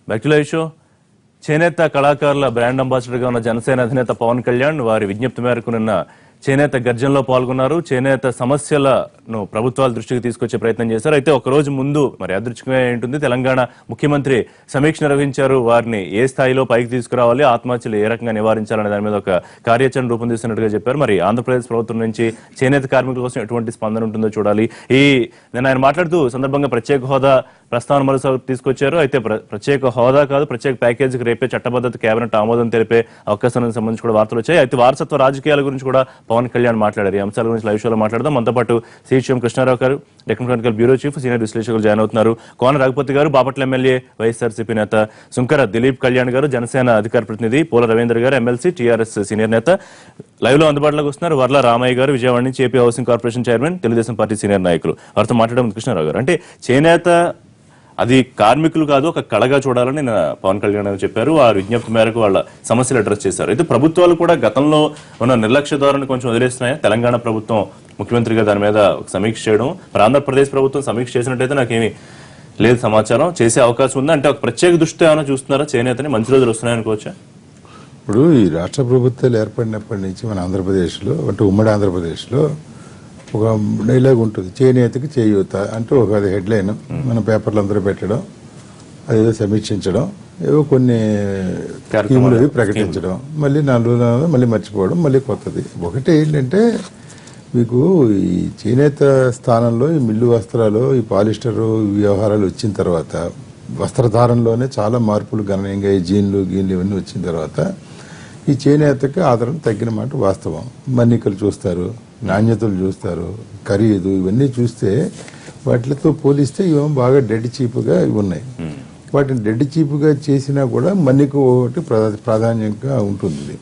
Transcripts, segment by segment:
Back to live show. చేనేత కళాకారుల brand అంబాసిడర్గా ఉన్న జనసేన అధినేత పవన్ కళ్యాణ్ వారి విజ్ఞప్తి మేరకు నిన్న చేనేత గర్జనలో పాల్గొన్నారు. చేనేత సమస్యలను ప్రభుత్వాల దృష్టికి తీసుకొచ్చే ప్రయత్నం చేశారు. అయితే ఒక రోజు ముందు మరి అదృష్టంగా ఏంటుంది, తెలంగాణ ముఖ్యమంత్రి సమీక్ష నిర్వహించారు. వారిని ఏ స్థాయిలో పైకి తీసుకురావాలి, ఆత్మహత్యలు ఏ రకంగా నివారించాలనే దాని మీద ఒక కార్యాచరణ రూపొందిస్తున్నట్టుగా చెప్పారు. మరి ఆంధ్రప్రదేశ్ ప్రభుత్వం నుంచి చేనేత కార్మికుల కోసం ఎటువంటి స్పందన ఉంటుందో చూడాలి. నేను ఆయన మాట్లాడుతూ సందర్భంగా ప్రత్యేక హోదా ప్రస్తావన మరోసారి తీసుకొచ్చారు. అయితే ప్రత్యేక హోదా కాదు, ప్రత్యేక ప్యాకేజీకి రేపే చట్టబద్ధత కేబినెట్ ఆమోదం తెలిపే అవకాశానికి సంబంధించి కూడా వార్తలు వచ్చాయి. అయితే వారసత్వ రాజకీయాల గురించి కూడా పవన్ కళ్యాణ్ మాట్లాడారు. ఈ అంశాల గురించి లైవ్ షోలో మాట్లాడదాం. మనతో పాటు సిహెచ్ఎం కృష్ణారావు గారు, Deccan Chronicle bureau chief, senior విశ్లేషకులు జాయిన్ అవుతున్నారు. కోన రఘుపతి గారు, బాపట్ల ఎమ్మెల్యే, వైఎస్ఆర్సీపీ నేత సుంకర దిలీప్ కళ్యాణ్ గారు, జనసేన అధికార ప్రతినిధి పోల రవీంద్ర గారు, ఎమ్మెల్సీ, టీఆర్ఎస్ సీనియర్ నేత లైవ్ లో అందుబాటులోకి వస్తున్నారు. వర్ల రామయ్య గారు, విజయవాడ నుంచి AP housing corporation chairman, Telugu Desam party senior నాయకులు. వారితో మాట్లాడడం కృష్ణారావు గారు. అంటే చేనేత అది కార్మికులు కాదు, ఒక కళగా చూడాలని పవన్ కళ్యాణ్ చెప్పారు. ఆ విజ్ఞప్తి మేరకు వాళ్ళ సమస్యలు అడ్రస్ చేశారు. అయితే ప్రభుత్వాలు కూడా గతంలో ఉన్న నిర్లక్ష్య ధోరణి కొంచెం వదిలేస్తున్నాయి. తెలంగాణ ప్రభుత్వం ముఖ్యమంత్రిగా దాని మీద సమీక్ష చేయడం, ఆంధ్రప్రదేశ్ ప్రభుత్వం సమీక్ష చేసినట్టయితే నాకేమీ లేదు సమాచారం. చేసే అవకాశం ఉంది అంటే ఒక ప్రత్యేక దృష్టి ఏమైనా చూస్తున్నారా చేనేతని? మంచి రోజులు వస్తున్నాయనుకోవచ్చా? ఇప్పుడు ఈ రాష్ట్ర ప్రభుత్వాలు ఏర్పడినప్పటి నుంచి మన ఆంధ్రప్రదేశ్లో అంటే ఉమ్మడి ఆంధ్రప్రదేశ్లో ఒక డైలాగ్ ఉంటుంది, చేనేతకి చేయూత అంటూ ఒక అది హెడ్లైన్ మన పేపర్లు అందరూ పెట్టడం, అదేదో సమీక్షించడం, ఏవో కొన్ని స్కీములు ప్రకటించడం, మళ్ళీ 4 రోజులు మళ్ళీ మర్చిపోవడం, మళ్ళీ కొత్తది. ఒకటి ఏంటంటే మీకు ఈ చేనేత స్థానంలో ఈ మిల్లు వస్త్రాలు, ఈ పాలిస్టర్ వ్యవహారాలు వచ్చిన తర్వాత వస్త్రధారణలోనే చాలా మార్పులు గణనీయంగా ఈ గీన్లు ఇవన్నీ వచ్చిన తర్వాత ఈ చేనేతకి ఆదరణ తగ్గిన మాట వాస్తవం. మన్నికలు చూస్తారు, నాణ్యతలు చూస్తారు, ఖరీదు ఇవన్నీ చూస్తే వాటితో పోలిస్తే ఇవేమో బాగా డెడ్ చీప్గా ఇవి ఉన్నాయి. వాటిని డెడ్ చీప్గా చేసినా కూడా మన్నిక ఒకటి ప్రాధాన్యంగా ఉంటుంది.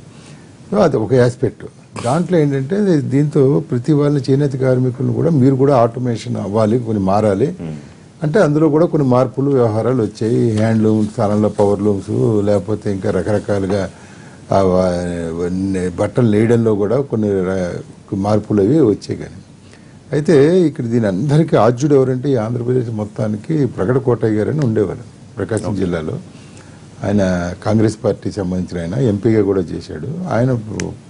అది ఒక ఆస్పెక్ట్. దాంట్లో ఏంటంటే దీంతో ప్రతి వాళ్ళని చేనేత కార్మికులను కూడా మీరు కూడా ఆటోమేషన్ అవ్వాలి, కొన్ని మారాలి అంటే అందులో కూడా కొన్ని మార్పులు వ్యవహారాలు వచ్చాయి. హ్యాండ్లూమ్ స్థానంలో పవర్ లూమ్స్, లేకపోతే ఇంకా రకరకాలుగా బట్టలు నేయడంలో కూడా కొన్ని మార్పులు అవి వచ్చాయి. కానీ అయితే ఇక్కడ దీని అందరికీ ఆద్యుడు ఎవరంటే ఈ ఆంధ్రప్రదేశ్ మొత్తానికి ప్రగడ కోటయ్య గారని ఉండేవారు ప్రకాశం జిల్లాలో. ఆయన కాంగ్రెస్ పార్టీ సంబంధించిన ఆయన ఎంపీగా కూడా చేశాడు. ఆయన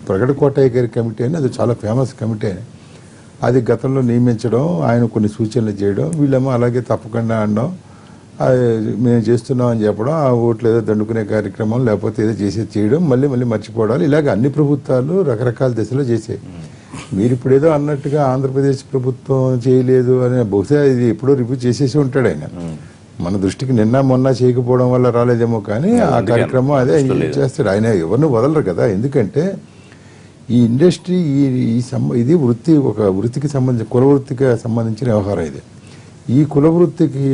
ప్రగడ కోటయ్య గారి కమిటీ అని అది చాలా ఫేమస్ కమిటీ. అది గతంలో నియమించడం, ఆయన కొన్ని సూచనలు చేయడం, వీళ్ళేమో అలాగే తప్పకుండా అనడం, మేము చేస్తున్నాం అని చెప్పడం, ఆ ఓట్లు ఏదో దండుకునే కార్యక్రమం లేకపోతే ఏదో చేయడం, మళ్ళీ మర్చిపోవడాలు, ఇలాగ అన్ని ప్రభుత్వాలు రకరకాల దశలో చేసాయి. మీరు ఇప్పుడు ఏదో అన్నట్టుగా ఆంధ్రప్రదేశ్ ప్రభుత్వం చేయలేదు అని బహుశా ఇది ఎప్పుడో రివ్యూ చేసేసి ఉంటాడు ఆయన. మన దృష్టికి నిన్న మొన్న చేయకపోవడం వల్ల రాలేదేమో కానీ ఆ కార్యక్రమం అదే చేస్తాడు. ఆయన ఎవరిని వదలరు కదా. ఎందుకంటే ఈ ఇండస్ట్రీ ఇది ఒక వృత్తికి సంబంధించి కుల వృత్తికి సంబంధించిన వ్యవహారం. ఇది ఈ కుల వృత్తికి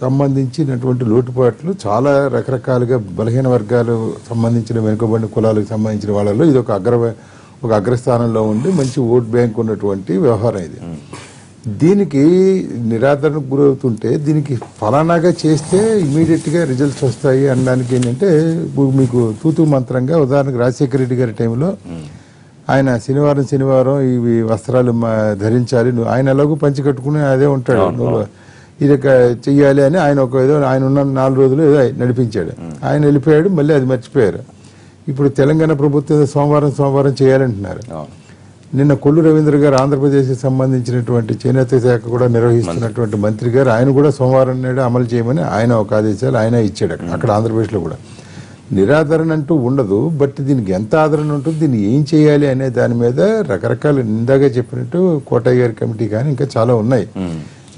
సంబంధించినటువంటి లోటుపాట్లు చాలా రకరకాలుగా బలహీన వర్గాలు సంబంధించిన వెనుకబడిన కులాలకు సంబంధించిన వాళ్ళలో ఇది ఒక అగ్రస్థానంలో ఉండి మంచి ఓట్ బ్యాంక్ ఉన్నటువంటి వ్యవహారం. ఇది దీనికి నిరాదరణకు గురవుతుంటే దీనికి ఫలానాగా చేస్తే ఇమీడియట్ గా రిజల్ట్స్ వస్తాయి అనడానికి ఏంటంటే మీకు తూతూ మంత్రంగా ఉదాహరణకు రాజశేఖర రెడ్డి గారి టైంలో ఆయన శనివారం ఇవి వస్త్రాలు ధరించాలి, ఆయన ఎలాగో పంచి కట్టుకుని అదే ఉంటాడు, ఇది చెయ్యాలి అని ఆయన ఆయన ఉన్న 4 రోజులు ఏదో నడిపించాడు. ఆయన వెళ్ళిపోయాడు, మళ్ళీ అది మర్చిపోయారు. ఇప్పుడు తెలంగాణ ప్రభుత్వం సోమవారం చేయాలంటున్నారు. నిన్న కొల్లు రవీంద్ర గారు ఆంధ్రప్రదేశ్కి సంబంధించినటువంటి చేనేత శాఖ కూడా నిర్వహిస్తున్నటువంటి మంత్రి గారు ఆయన కూడా సోమవారం నాడు అమలు చేయమని ఆయన ఒక ఆదేశాలు ఆయన ఇచ్చాడు. అక్కడ ఆంధ్రప్రదేశ్లో కూడా నిరాదరణ అంటూ ఉండదు. బట్ దీనికి ఎంత ఆదరణ ఉంటుంది, దీన్ని ఏం చేయాలి అనే దాని మీద రకరకాల ఇందాక చెప్పినట్టు కోటయ్య గారి కమిటీ కానీ ఇంకా చాలా ఉన్నాయి.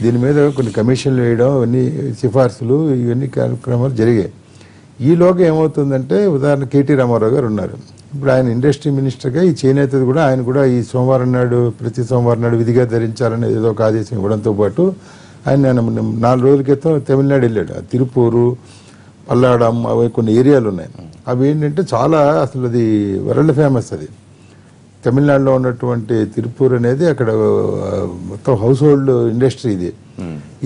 దీని మీద కొన్ని కమిషన్లు వేయడం, ఇవన్నీ సిఫార్సులు, ఇవన్నీ కార్యక్రమాలు జరిగాయి. ఈలోగా ఏమవుతుందంటే ఉదాహరణ కేటీ రామారావు గారు ఉన్నారు. ఇప్పుడు ఆయన ఇండస్ట్రీ మినిస్టర్గా ఈ చేనేతది కూడా ఆయన కూడా ఈ ప్రతి సోమవారం నాడు విధిగా ధరించాలని ఏదో ఒక ఆదేశం ఇవ్వడంతో పాటు ఆయన 4 రోజుల క్రితం తమిళనాడు వెళ్ళాడు. తిరుపూరు, పల్లాడం అవి కొన్ని ఏరియాలు ఉన్నాయి. అవి ఏంటంటే చాలా అసలు అది వరల్డ్ ఫేమస్. అది తమిళనాడులో ఉన్నటువంటి తిరుపూర్ అనేది అక్కడ మొత్తం హౌస్ హోల్డ్ ఇండస్ట్రీ. ఇది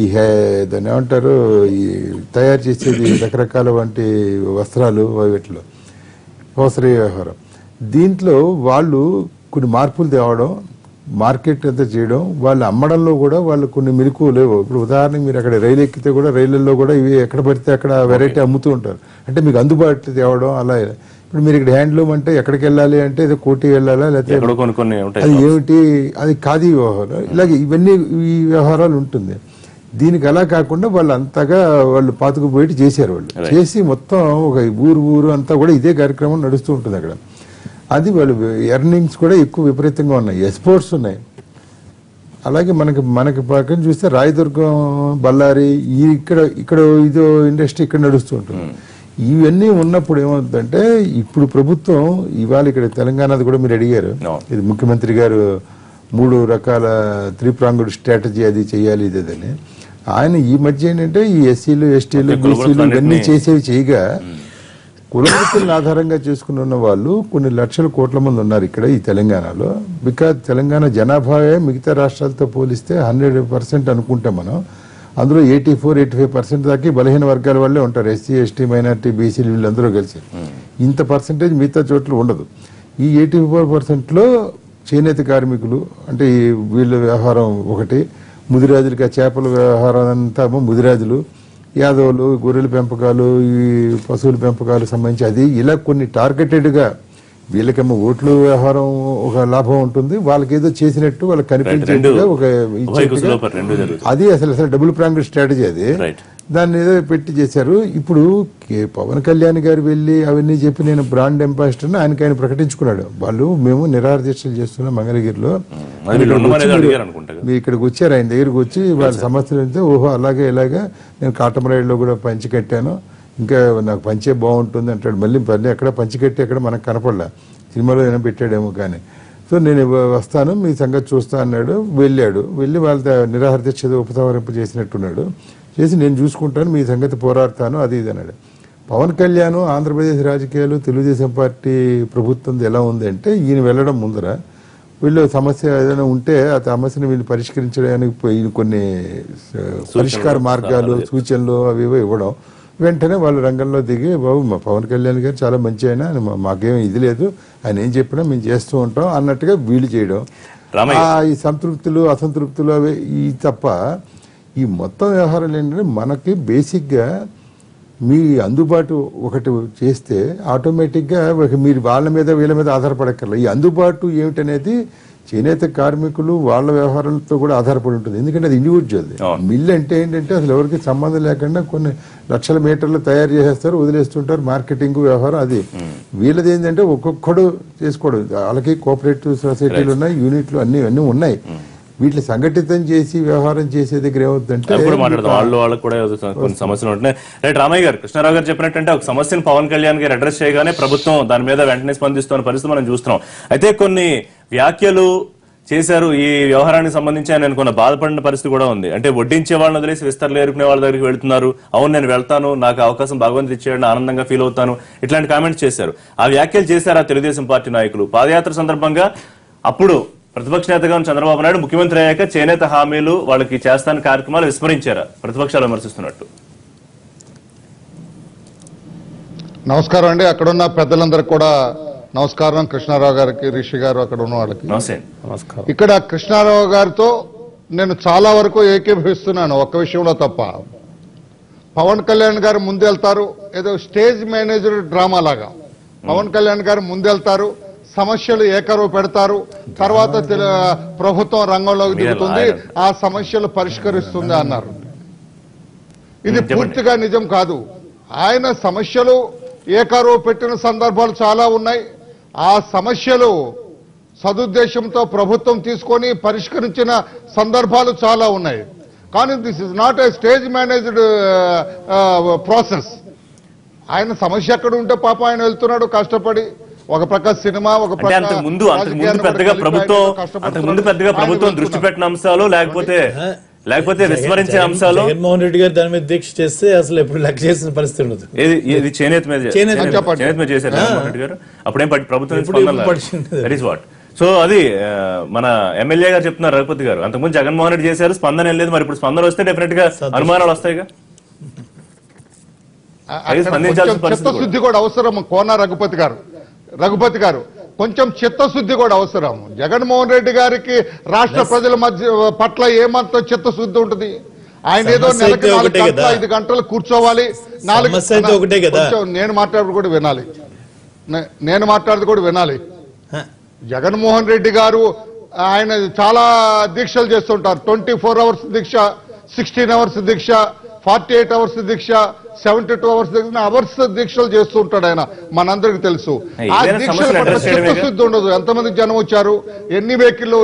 ఈ దాన్ని ఏమంటారు, ఈ తయారు చేసేది రకరకాల వంటి వస్త్రాలు వీటిలో హోసరీ వ్యవహారం. దీంట్లో వాళ్ళు కొన్ని మార్పులు తేవడం, మార్కెట్ అంతా చేయడం, వాళ్ళు అమ్మడంలో కూడా వాళ్ళు కొన్ని మెలకువ లేవు. ఇప్పుడు ఉదాహరణకి మీరు అక్కడ రైలు ఎక్కితే కూడా రైళ్లలో కూడా ఇవి ఎక్కడ పడితే అక్కడ వెరైటీ అమ్ముతూ ఉంటారు. అంటే మీకు అందుబాటు తేవడం అలా. ఇప్పుడు మీరు ఇక్కడ హ్యాండ్లూమ్ అంటే ఎక్కడికి వెళ్ళాలి అంటే ఏదో కోటి వెళ్ళాలా, లేకపోతే అది ఏమిటి, అది ఖాదీ వ్యవహారం, ఇలాగే ఇవన్నీ ఈ వ్యవహారాలు ఉంటుంది. దీనికి అలా కాకుండా వాళ్ళు అంతగా వాళ్ళు పాతుకుపోయి చేశారు. వాళ్ళు చేసి మొత్తం ఒక ఊరు అంతా కూడా ఇదే కార్యక్రమం నడుస్తూ ఉంటుంది అక్కడ. అది వాళ్ళు ఎర్నింగ్స్ కూడా ఎక్కువ విపరీతంగా ఉన్నాయి, ఎక్స్పోర్ట్స్ ఉన్నాయి. అలాగే మనకి పక్కన చూస్తే రాయదుర్గం, బళ్ళారి, ఇక్కడ ఇదో ఇండస్ట్రీ ఇక్కడ నడుస్తూ ఉంటుంది. ఇవన్నీ ఉన్నప్పుడు ఏమవుతుందంటే ఇప్పుడు ప్రభుత్వం ఇవాళ ఇక్కడ తెలంగాణది కూడా మీరు అడిగారు, ఇది ముఖ్యమంత్రి గారు 3 రకాల 3-pronged స్ట్రాటజీ అది చేయాలి ఇదని. ఆయన ఈ మధ్య ఏంటంటే ఈ ఎస్సీలు, ఎస్టీలు, బీసీలు ఇవన్నీ చేయగా కులవృత్తులను ఆధారంగా చేసుకుని ఉన్న వాళ్ళు కొన్ని లక్షల కోట్ల మంది ఉన్నారు ఇక్కడ ఈ తెలంగాణలో. బికాజ్ తెలంగాణ జనాభాయే మిగతా రాష్ట్రాలతో పోలిస్తే 100% అనుకుంటే మనం అందులో 84-85% దాకా బలహీన వర్గాల వాళ్ళే ఉంటారు. ఎస్సీ, ఎస్టీ, మైనార్టీ, బీసీలు వీళ్ళందరూ కలిసి. ఇంత పర్సెంటేజ్ మిగతా చోట్ల ఉండదు. ఈ 84%లో చేనేత కార్మికులు అంటే వీళ్ళ వ్యవహారం ఒకటి, ముదిరాజులకి ఆ చేపల వ్యవహారం అంతా ముదిరాజులు, యాదవులు, గొర్రెల పెంపకాలు, ఈ పశువుల పెంపకాలకు సంబంధించి అది ఇలా కొన్ని టార్గెటెడ్గా వీళ్ళకేమో ఓట్లు వ్యవహారం ఒక లాభం ఉంటుంది, వాళ్ళకి ఏదో చేసినట్టు వాళ్ళకి కనిపించేట్టుగా ఒక అది అసలు డబుల్-ప్రాంగ్డ్ స్ట్రాటజీ అది. దాన్ని ఏదో పెట్టి చేశారు. ఇప్పుడు పవన్ కళ్యాణ్ గారు వెళ్ళి అవన్నీ చెప్పి నేను బ్రాండ్ అంబాసిడర్ ఆయన ప్రకటించుకున్నాడు. వాళ్ళు మేము నిరాహారదీక్షలు చేస్తున్నాం మంగళగిరిలో, మీరు ఇక్కడికి వచ్చారు, ఆయన దగ్గరికి వచ్చి వాళ్ళ సమస్యలు అంటే ఓహో అలాగే ఇలాగా నేను కాటమరాయుడులో కూడా పంచి కట్టాను, ఇంకా నాకు పంచే బాగుంటుంది అంటాడు. మళ్ళీ ఎక్కడ పంచి కట్టి ఎక్కడ మనకు కనపడలే, సినిమాలో ఏమైనా పెట్టాడేమో కానీ. సో నేను వస్తాను మీ సంగతి చూస్తా అన్నాడు. వెళ్ళి వాళ్ళ నిరాహారదీక్ష ఉపసంహరింపు చేసినట్టున్నాడు. చేసి నేను చూసుకుంటాను మీ సంగతి పోరాడతాను అది ఇది అన్నాడు. పవన్ కళ్యాణ్ ఆంధ్రప్రదేశ్ రాజకీయాలు తెలుగుదేశం పార్టీ ప్రభుత్వం ఎలా ఉంది అంటే ఈయన వెళ్ళడం ముందర వీళ్ళు సమస్య ఏదైనా ఉంటే ఆ సమస్యను వీళ్ళు పరిష్కరించడానికి ఈయన కొన్ని పరిష్కార మార్గాలు, సూచనలు అవి ఇవ్వడం, వెంటనే వాళ్ళు రంగంలో దిగి బాబు మా పవన్ కళ్యాణ్ గారు చాలా మంచి ఆయన, మాకేం ఇది లేదు, ఆయన ఏం చెప్పినా మేము చేస్తూ ఉంటాం అన్నట్టుగా వీళ్ళు చేయడం. ఈ సంతృప్తులు అసంతృప్తులు అవి ఈ తప్ప ఈ మొత్తం వ్యవహారాలు ఏంటంటే మనకి బేసిక్గా మీ అందుబాటు ఒకటి చేస్తే ఆటోమేటిక్గా మీరు వాళ్ళ మీద వీళ్ళ మీద ఆధారపడక్కర్లేదు. ఈ అందుబాటు ఏమిటనేది చేనేత కార్మికులు వాళ్ళ వ్యవహారాలతో కూడా ఆధారపడి ఉంటుంది. ఎందుకంటే అది ఇండివిజువల్. మిల్ అంటే ఏంటంటే అసలు ఎవరికి సంబంధం లేకుండా కొన్ని లక్షల మీటర్లు తయారు చేసేస్తారు, వదిలేస్తుంటారు, మార్కెటింగ్ వ్యవహారం అది. వీళ్ళది ఏంటంటే ఒక్కొక్కడు చేసుకోవడం. వాళ్ళకి కోఆపరేటివ్ సొసైటీలు ఉన్నాయి, యూనిట్లు అన్నీ ఉన్నాయి. వీటిని సంఘటితం చేసి వ్యవహారం చేసే దగ్గర ఏమవుతుందంటే వాళ్ళకు కూడా కొన్ని సమస్యలు ఉంటున్నాయి. రైట్, రామయ్య గారు, కృష్ణారావు గారు చెప్పినట్టు ఒక సమస్యను పవన్ కళ్యాణ్ గారు అడ్రస్ చేయగానే ప్రభుత్వం దాని మీద వెంటనే స్పందిస్తున్న పరిస్థితి మనం చూస్తున్నాం. అయితే కొన్ని వ్యాఖ్యలు చేశారు ఈ వ్యవహారానికి సంబంధించి ఆయన అనుకున్న బాధపడిన పరిస్థితి కూడా ఉంది. అంటే వడ్డించే వాళ్ళని వదిలేసి విస్తరలు ఏరుకునే వాళ్ళ దగ్గరికి వెళ్తున్నారు, అవును నేను వెళ్తాను, నాకు అవకాశం భగవంతుడు ఇచ్చాడని ఆనందంగా ఫీల్ అవుతాను, ఇట్లాంటి కామెంట్స్ చేశారు. ఆ వ్యాఖ్యలు చేశారు ఆ తెలుగుదేశం పార్టీ నాయకులు. పాదయాత్ర సందర్భంగా అప్పుడు ప్రతిపక్ష నేతగా చంద్రబాబు నాయుడు ముఖ్యమంత్రి అయ్యాక చేనేత హామీలు వాళ్ళకి చేస్తాన కార్యక్రమాలు విస్మరించారా? ప్రతిపక్షాలు విమర్శిస్తున్నట్టు. నమస్కారం అండి, అక్కడున్న పెద్దలందరికీ కూడా నమస్కారం. కృష్ణారావు గారికి, రిషి గారు, అక్కడ ఉన్న వాళ్ళకి నమస్కారం. ఇక్కడ కృష్ణారావు గారితో నేను చాలా వరకు ఏకీభవిస్తున్నాను ఒక్క విషయంలో తప్ప. పవన్ కళ్యాణ్ గారు ముందెళ్తారు, ఏదో స్టేజ్ మేనేజర్ డ్రామా లాగా పవన్ కళ్యాణ్ గారు ముందెళ్తారు, సమస్యలు ఏకరువు పెడతారు, తర్వాత ప్రభుత్వం రంగంలోకి దిగుతుంది, ఆ సమస్యలు పరిష్కరిస్తుంది అన్నారు. ఇది పూర్తిగా నిజం కాదు. ఆయన సమస్యలు ఏకరువు పెట్టిన సందర్భాలు చాలా ఉన్నాయి. ఆ సమస్యలు సదుద్దేశంతో ప్రభుత్వం తీసుకొని పరిష్కరించిన సందర్భాలు చాలా ఉన్నాయి. కానీ this is not a stage managed process. ఆయన సమస్య ఎక్కడ ఉంటే పాప ఆయన వెళ్తున్నాడు కష్టపడి. ఒక ప్రక్క సినిమా, ఒక ప్రక్క అంతకుముందు పెద్దగా ప్రభుత్వం దృష్టి పెట్టిన అంశాలు లేకపోతే విస్మరించే అంశాలు జగన్మోహన్ రెడ్డి గారు దాని మీద దీక్ష చేస్తే అసలు ఎప్పుడు లెక్క చేసిన పరిస్థితి ఉండదు. ఇది చేనేత మీద చేశారు జగన్మోహన్ రెడ్డి గారు. అప్పుడేం ప్రభుత్వం సో అది మన ఎమ్మెల్యే గారు చెప్తున్నారు రఘుపతి గారు, అంతకుముందు జగన్మోహన్ రెడ్డి చేశారు, స్పందన ఏం లేదు, మరి ఇప్పుడు స్పందన వస్తే డెఫినెట్ గా అనుమానాలు వస్తాయిగా. చిత్తశుద్ధి కూడా అవసరం. కోన రఘుపతి గారు కొంచెం చిత్తశుద్ధి కూడా అవసరం. జగన్మోహన్ రెడ్డి గారికి రాష్ట్ర ప్రజల పట్ల ఏమంత చిత్తశుద్ధి ఉంటుంది? ఆయన ఏదో నెలకి 4 గంటలు 5 గంటలు కూర్చోవాలి. నేను మాట్లాడేది కూడా వినాలి. జగన్మోహన్ రెడ్డి గారు ఆయన చాలా దీక్షలు చేస్తుంటారు. 24 అవర్స్ దీక్ష, 16 అవర్స్ దీక్ష, 48 అవర్స్ దీక్ష, 72 అవర్స్ దీక్షలు చేస్తూ ఉంటాడు ఆయన, మనందరికి తెలుసు. ఆ దీక్షల పట్ల చిత్తశుద్ధి ఉండదు. ఎంతమంది జనం వచ్చారు, ఎన్ని వెహికల్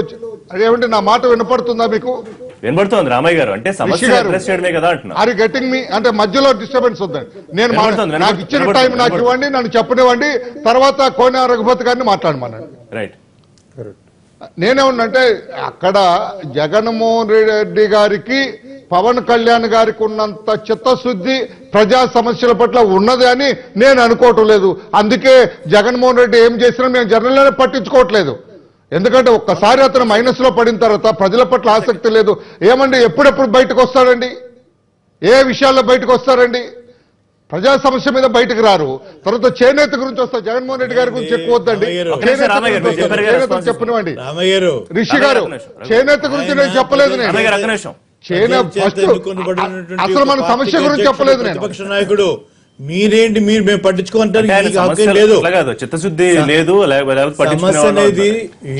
అదేమంటే నా మాట వినపడుతుందా మీకు? వినపడుతుంది రామయ్య గారు. అంటే ఆర్ గెటింగ్ మీ అంటే మధ్యలో డిస్టర్బెన్స్ వద్దండి. నేను నాకు ఇచ్చిన టైం నాకు ఇవ్వండి, నన్ను చెప్పనివ్వండి, తర్వాత కోన రఘుపతి గారిని మాట్లాడమనండి. రైట్. నేనేమన్నంటే అక్కడ జగన్మోహన్ రెడ్డి గారికి పవన్ కళ్యాణ్ గారికి ఉన్నంత చిత్తశుద్ధి ప్రజా సమస్యల పట్ల ఉన్నది అని నేను అనుకోవటం లేదు. అందుకే జగన్మోహన్ రెడ్డి ఏం చేసినా మేము జనరల్గానే పట్టించుకోవట్లేదు. ఎందుకంటే ఒక్కసారి అతను మైనస్ లో పడిన తర్వాత ప్రజల పట్ల ఆసక్తి లేదు. ఏమండి ఎప్పుడెప్పుడు బయటకు వస్తాడండి? ఏ విషయాల్లో బయటకు వస్తారండి? ప్రజా సమస్య మీద బయటకు రారు. తర్వాత చేనేత గురించి వస్తారు. జగన్మోహన్ రెడ్డి గారి గురించి ఎక్కువ వద్దండి. చేనేత చెప్పనివ్వండి. రిషి గారు చేనేత గురించి నేను చెప్పలేదు. అసలు మన సమస్య గురించి చెప్పలేదు నేను. ప్రతిపక్ష నాయకుడు మీరేంటి, మీరు మేము పట్టించుకుంటానికి లేదు. చిత్తశుద్ధి లేదు,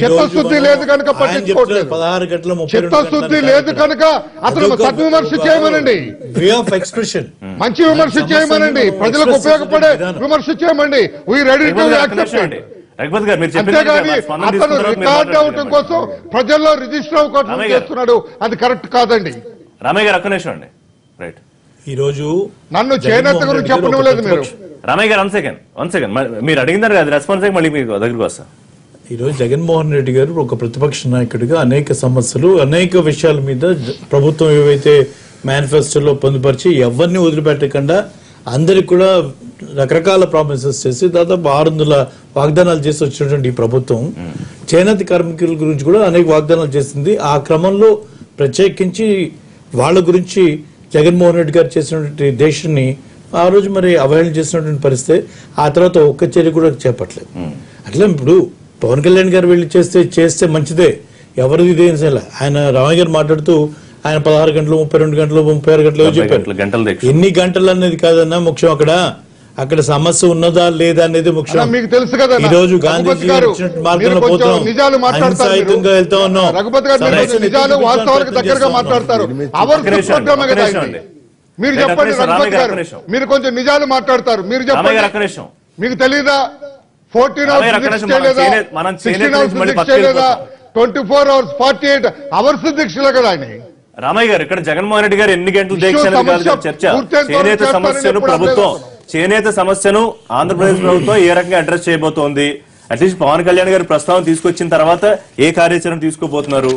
చిత్తశుద్ధి లేదు కనుక పట్టించుకోవట్లేదు. 16 గంటల చిత్తశుద్ధి లేదు కనుక అతను సద్విమర్శ చేయమనండి. వే ఆఫ్ ఎక్స్ప్రెషన్ మంచి విమర్శ చేయమనండి. ప్రజలకు ఉపయోగపడే విమర్శ చేయమండి. We ready to accept. అంతేగాని అతను రికార్డ్ అవటం కోసం ప్రజల్లో రిజిస్టర్ అవ్వకుండా చేస్తున్నాడు. అది కరెక్ట్ కాదండి. రామయ్య గారు ఒక్క నిమిషం అండి. రైట్. ఈ రోజు నన్ను చేనేత గురించి చెప్పలేదు మీరు. రామయ్య గారు వన్ సెకండ్ మీరు అడిగినారు కదా రెస్పాన్స్ అయ్యి మళ్ళీ మీకు దగ్గరకు వస్తా. ఈ రోజు జగన్మోహన్ రెడ్డి గారు ఒక ప్రతిపక్ష నాయకుడిగా అనేక సమస్యలు, అనేక విషయాల మీద ప్రభుత్వం ఏవైతే మేనిఫెస్టోలో పొందుపరిచి ఎవరిని వదిలిపెట్టకుండా అందరికి కూడా రకరకాల ప్రామిసెస్ చేసి దాదాపు 600 వాగ్దానాలు చేసి వచ్చినటువంటి ఈ ప్రభుత్వం చేనేత కార్మికుల గురించి కూడా అనేక వాగ్దానాలు చేసింది. ఆ క్రమంలో ప్రత్యేకించి వాళ్ళ గురించి జగన్మోహన్ రెడ్డి గారు చేసినటువంటి దేశాన్ని ఆ రోజు మరి అవహేళన చేసినటువంటి పరిస్థితి. ఆ తర్వాత ఒక్క చర్య కూడా చేపట్టలేదు. అట్లా ఇప్పుడు పవన్ కళ్యాణ్ గారు వెళ్ళి చేస్తే మంచిదే, ఎవరిది ఇదేం చేయాలి. ఆయన రామయ్య గారు మాట్లాడుతూ ఆయన 16 గంటలు, 32 గంటలు, 36 గంటలు చెప్పారు. ఎన్ని గంటలు అనేది కాదన్నా ముఖ్యం. అక్కడ సమస్య ఉన్నదా లేదా అనేది ముఖ్యం. మీకు తెలుసు కదా, ఈ రోజు గాంధీజీ మార్గంలో పోతున్నాం, అహింసాయుతంగా వెళ్తా ఉన్నాం. రఘుపతి గారు నిజాలు వాస్తవాలకు దగ్గరగా మాట్లాడతారు. మీరు చెప్పండి రఘుపతి గారు, మీరు కొంచెం నిజాలు మాట్లాడతారు. మీరు చెప్పండి, మీకు తెలీదా? 14 అవర్స్ చేయలేదా? 16 అవర్స్ చేయలేదా? 24 అవర్స్ 48 అవర్స్ దీక్షలే కదా ఆయన. రామయ్య గారు, ఇక్కడ జగన్మోహన్ రెడ్డి గారు ఎన్ని గంటలు చర్చ చేనేత సమస్యను ప్రభుత్వం, చేనేత సమస్యను ఆంధ్రప్రదేశ్ ప్రభుత్వం ఏ రకంగా అడ్రస్ చేయబోతోంది? అట్లీస్ట్ పవన్ కళ్యాణ్ గారు ప్రస్తావన తీసుకొచ్చిన తర్వాత ఏ కార్యాచరణ తీసుకోబోతున్నారు?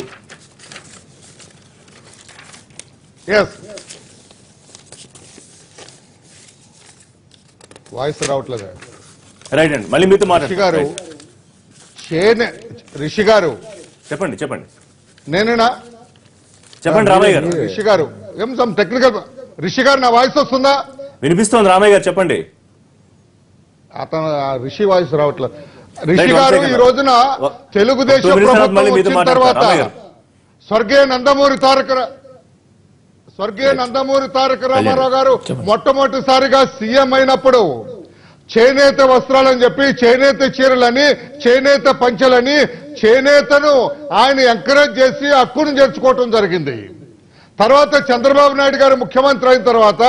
వాయిస్ రావట్లేదు. రైట్ అండి, మళ్ళీ మీతో మాట్లాడారు. రిషి గారు చెప్పండి. నేనేనా? చెప్పండి రామయ్య గారు. రిషి గారు ఏం టెక్నికల్. రిషి గారు నా వాయిస్ వస్తుందా? వినిపిస్తోంది రామయ్య గారు, చెప్పండి. అతను రిషి వాయిస్ రావట్లేదు. రిషి గారు ఈ రోజున తెలుగుదేశం ప్రభుత్వం వచ్చిన తర్వాత స్వర్గీయ నందమూరి తారక రామారావు గారు మొట్టమొదటిసారిగా సీఎం అయినప్పుడు చేనేత వస్త్రాలని చెప్పి, చేనేత చీరలని, చేనేత పంచలని, చేనేతను ఆయన ఎంకరేజ్ చేసి హక్కును చేర్చుకోవటం జరిగింది. తర్వాత చంద్రబాబు నాయుడు గారు ముఖ్యమంత్రి అయిన తర్వాత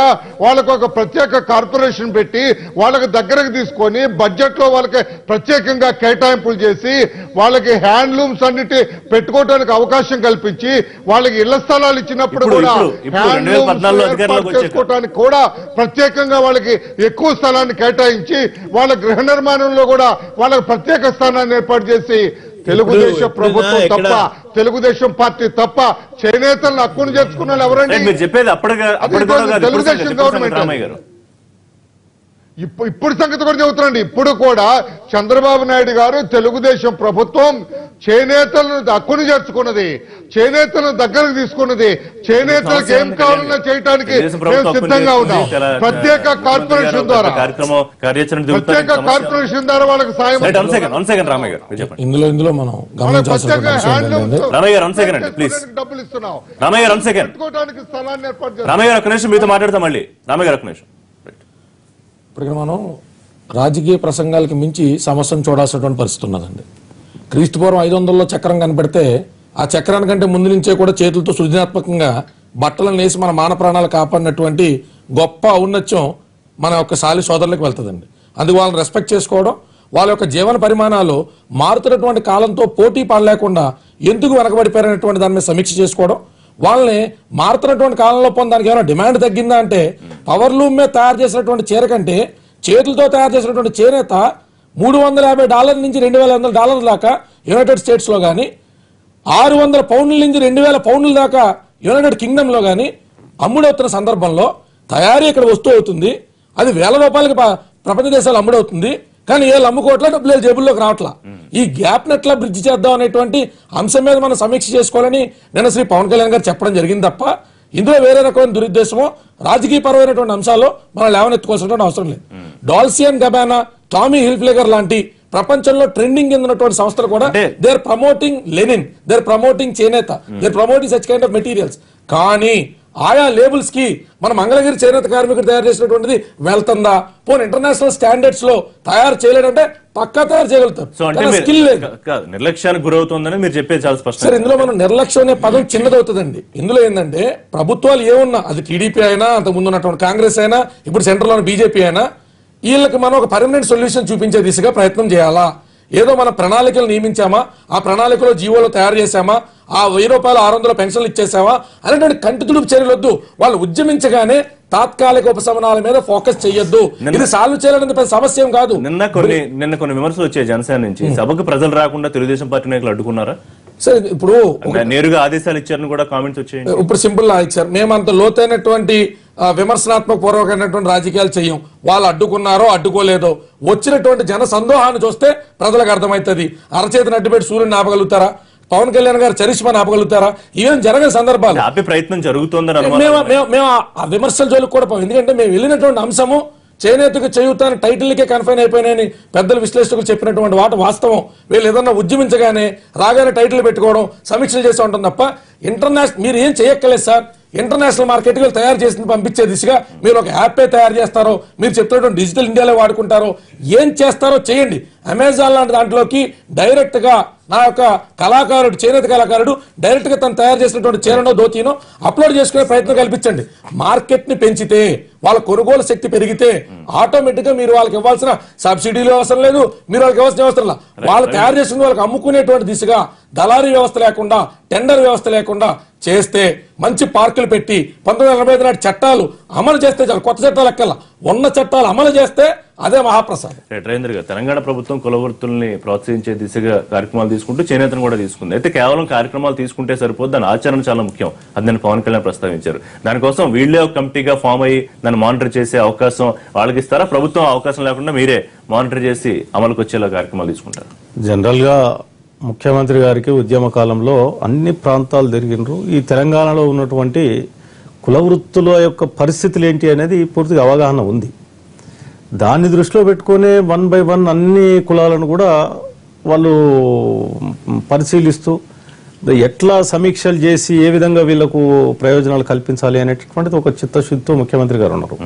వాళ్ళకు ఒక ప్రత్యేక కార్పొరేషన్ పెట్టి వాళ్ళకి దగ్గరకు తీసుకొని బడ్జెట్ లో వాళ్ళకి ప్రత్యేకంగా కేటాయింపులు చేసి వాళ్ళకి హ్యాండ్లూమ్స్ అన్నిటి పెట్టుకోవడానికి అవకాశం కల్పించి వాళ్ళకి ఇళ్ల స్థలాలు ఇచ్చినప్పుడు కూడా హ్యాండ్లూమ్స్ చేసుకోవడానికి కూడా ప్రత్యేకంగా వాళ్ళకి ఎక్కువ స్థలాన్ని కేటాయించి వాళ్ళ గృహ నిర్మాణంలో కూడా వాళ్ళకి ప్రత్యేక స్థానాన్ని ఏర్పాటు చేసి తెలుగుదేశం ప్రభుత్వం తప్ప, తెలుగుదేశం పార్టీ తప్ప చేనేతలను హక్కును చేర్చుకున్న వాళ్ళు ఎవరండి? మీరు చెప్పేది తెలుగుదేశం గవర్నమెంట్. ఇప్పుడు సంగతి కూడా చెబుతున్నాండి. ఇప్పుడు కూడా చంద్రబాబు నాయుడు గారు తెలుగుదేశం ప్రభుత్వం చేనేతలను హక్కును చేర్చుకున్నది, చేనేతలను దగ్గరకు తీసుకున్నది, చేనేతలకు ఏం కావాలన్నా చేయడానికి మేము సిద్ధంగా ఉన్నాం. ప్రత్యేక కార్పొరేషన్ ద్వారా వాళ్ళకి సాయం. ఇందులో మనం డబ్బులు ఇస్తున్నాం. స్థలాన్ని ఏర్పాటు చేస్తాం. ఇప్పుడు మనం రాజకీయ ప్రసంగాలకి మించి సమస్యను చూడాల్సినటువంటి పరిస్థితి ఉన్నదండి. క్రీస్తుపూర్వం 500లో చక్రం కనబడితే ఆ చక్రానికంటే ముందు నుంచే కూడా చేతులతో సృజనాత్మకంగా బట్టలను వేసి మన మాన ప్రాణాలు కాపాడినటువంటి గొప్ప ఔన్నత్యం మన యొక్క సాలి సోదరులకు వెళ్తుందండి. అందుకు వాళ్ళని రెస్పెక్ట్ చేసుకోవడం, వాళ్ళ యొక్క జీవన పరిమాణాలు మారుతున్నటువంటి కాలంతో పోటీ పడలేకుండా ఎందుకు వెనకబడిపోయినటువంటి దాని మీద సమీక్ష చేసుకోవడం, వాళ్ళని మారుతున్నటువంటి కాలంలో దానికి ఏమైనా డిమాండ్ తగ్గిందా అంటే పవర్ లూమ్ మీద తయారు చేసినటువంటి చీర కంటే చేతులతో తయారు చేసినటువంటి చేనేత $350 నుంచి $2,500 దాకా యునైటెడ్ స్టేట్స్ లో కానీ, 600 పౌండ్ల నుంచి 2,000 పౌండ్ల దాకా యునైటెడ్ కింగ్డమ్ లో కానీ అమ్ముడవుతున్న సందర్భంలో తయారీ ఇక్కడ వస్తువు అవుతుంది. అది ₹1,000 ప్రపంచ దేశాలు అమ్ముడవుతుంది. కానీ వీళ్ళు అమ్ముకోవట్లా, డబ్బులు జేబుల్లోకి రావట్లా. ఈ గ్యాప్ నెట్లా బ్రిడ్జ్ చేద్దాం అనేటువంటి అంశం మీద మనం సమీక్ష చేసుకోవాలని నిన్న శ్రీ పవన్ కళ్యాణ్ గారు చెప్పడం జరిగింది తప్ప ఇందులో వేరే రకమైన దురుద్దేశమో రాజకీయపరమైనటువంటి అంశాల్లో మనం లేవనెత్తుకోవాల్సినటువంటి అవసరం లేదు. Dolce and Gabbana, Tommy Hilfiger లాంటి ప్రపంచంలో ట్రెండింగ్ ఉన్నటువంటి సంస్థలు కూడా they are promoting linen, they are promoting చేనేత, they are promoting such kind of materials. కానీ ఆయా లేబుల్స్ కి మన మంగళగిరి చేనేత కార్మికుడు తయారు చేసినటువంటిది వెళ్తుందా? పోనీ ఇంటర్నేషనల్ స్టాండర్డ్స్ లో తయారు చేయలేదంటే పక్కా తయారు చేయగలుగుతారు. నిర్లక్ష్యానికి గురవుతుందని మీరు చెప్పేది చాలా స్పష్టం. సార్, ఇందులో మనం నిర్లక్ష్యం అనే పదం చిన్నదవుతుందండి. ఇందులో ఏంటంటే ప్రభుత్వాలు ఏమున్నా, అది టీడీపీ అయినా, అంతకు ముందు ఉన్నటువంటి కాంగ్రెస్ అయినా, ఇప్పుడు సెంట్రల్ లో బీజేపీ అయినా, వీళ్ళకి మనం ఒక పర్మనెంట్ సొల్యూషన్ చూపించే దిశగా ప్రయత్నం చేయాలా? ఏదో మన ప్రణాళికలు నియమించామా, ఆ ప్రణాళికలో జీవోలు తయారు చేశామా, ఆ ₹1000 600 పెన్షన్లు ఇచ్చేసామా అనేటువంటి కంటి తుడుపు చర్యలు వద్దు. వాళ్ళు ఉద్యమించగానే తాత్కాలిక ఉపశమనాల మీద ఫోకస్ చేయొద్దు. ఇది సాల్వ్ చేయాలనేది పెద్ద సమస్య ఏం కాదు. నిన్న కొన్ని విమర్శలు వచ్చాయి జనసేన నుంచి. సభకు ప్రజలు రాకుండా తెలుగుదేశం పార్టీ నాయకులు అడ్డుకున్నారా? సార్, ఇప్పుడు నేరుగా ఆదేశాలు ఇచ్చారని కూడా కామెంట్స్ వచ్చాయి. ఇప్పుడు సింపుల్ లాజిక్ సార్, మేము అంత లోతైనటువంటి విమర్శనాత్మక పూర్వకమైనటువంటి రాజకీయాలు చెయ్యం. వాళ్ళు అడ్డుకున్నారో అడ్డుకోలేదో వచ్చినటువంటి జన సందోహాన్ని చూస్తే ప్రజలకు అర్థమవుతుంది. అరచేతిని అడ్డుపెట్టి సూర్యుని ఆపగలుగుతారా? పవన్ కళ్యాణ్ గారు చరిష్మాని ఆపగలుగుతారా? ఈవెన్ జరగని సందర్భాలు ప్రయత్నం జరుగుతుందని మేము ఆ విమర్శల జోలికి కూడా పోం. ఎందుకంటే మేము వెళ్ళినటువంటి అంశము చేనేతకు చేయుతాను టైటిల్కే కన్ఫైన్ అయిపోయినాయని పెద్దల విశ్లేషకులు చెప్పినటువంటి వాటి వాస్తవం. వీళ్ళు ఏదన్నా ఉద్యమించగానే రాగానే టైటిల్ పెట్టుకోవడం, సమీక్షలు చేస్తూ ఉంటాం తప్ప ఇంటర్నేషనల్ మీరు ఏం చేయక్కలేదు సార్. ఇంటర్నేషనల్ మార్కెట్ కి తయారు చేసి పంపించే దిశగా మీరు ఒక యాపే తయారు చేస్తారో, మీరు చెప్తున్నటువంటి డిజిటల్ ఇండియాలో వాడుకుంటారో, ఏం చేస్తారో చేయండి. అమెజాన్ లాంటి దాంట్లోకి డైరెక్ట్ గా నా యొక్క కళాకారుడు, చేనేత కళాకారుడు డైరెక్ట్ గా తను తయారు చేసినటువంటి చీరనో ధోతీనో అప్లోడ్ చేసుకునే ప్రయత్నం కల్పించండి. మార్కెట్ ని పెంచితే, వాళ్ళ కొనుగోలు శక్తి పెరిగితే ఆటోమేటిక్ గా మీరు వాళ్ళకి ఇవ్వాల్సిన సబ్సిడీలు అవసరం లేదు, మీరు వాళ్ళకి ఇవ్వాల్సిన అవసరం లేదు. వాళ్ళు తయారు చేసుకుని వాళ్ళకి అమ్ముకునేటువంటి దిశగా దళారీ వ్యవస్థ లేకుండా, టెండర్ వ్యవస్థ లేకుండా చేస్తే, మంచి పార్కులు పెట్టి 1945 నాటి చట్టాలు అమలు చేస్తే చాలు. కొత్త చట్టాలు ఎక్కల, ఉన్న చట్టాలు అమలు చేస్తే అదే మహాప్రసాదం. రాజేంద్ర గారు, తెలంగాణ ప్రభుత్వం కుల వృత్తుల్ని ప్రోత్సహించే దిశగా కార్యక్రమాలు తీసుకుంటూ చేనేతను కూడా తీసుకుంది. అయితే కేవలం కార్యక్రమాలు తీసుకుంటే సరిపోదు, దాని ఆచరణ చాలా ముఖ్యం. అది నేను పవన్ కళ్యాణ్ ప్రస్తావించారు. దానికోసం వీళ్ళే ఒక కమిటీగా ఫామ్ అయ్యి దాన్ని మానిటర్ చేసే అవకాశం వాళ్ళకి ఇస్తారా? ప్రభుత్వం అవకాశం లేకుండా మీరే మానిటర్ చేసి అమలుకు వచ్చేలా కార్యక్రమాలు తీసుకుంటారు? జనరల్ గా ముఖ్యమంత్రి గారికి ఉద్యమ కాలంలో అన్ని ప్రాంతాలు తిరిగినరు. ఈ తెలంగాణలో ఉన్నటువంటి కుల వృత్తుల యొక్క పరిస్థితులు ఏంటి అనేది పూర్తిగా అవగాహన ఉంది. దాన్ని దృష్టిలో పెట్టుకునే 1 by 1 అన్ని కులాలను కూడా వాళ్ళు పరిశీలిస్తూ ఎట్లా సమీక్షలు చేసి ఏ విధంగా వీళ్లకు ప్రయోజనాలు కల్పించాలి అనేటటువంటిది ఒక చిత్తశుద్ధితో ముఖ్యమంత్రి గారు ఉన్నారు.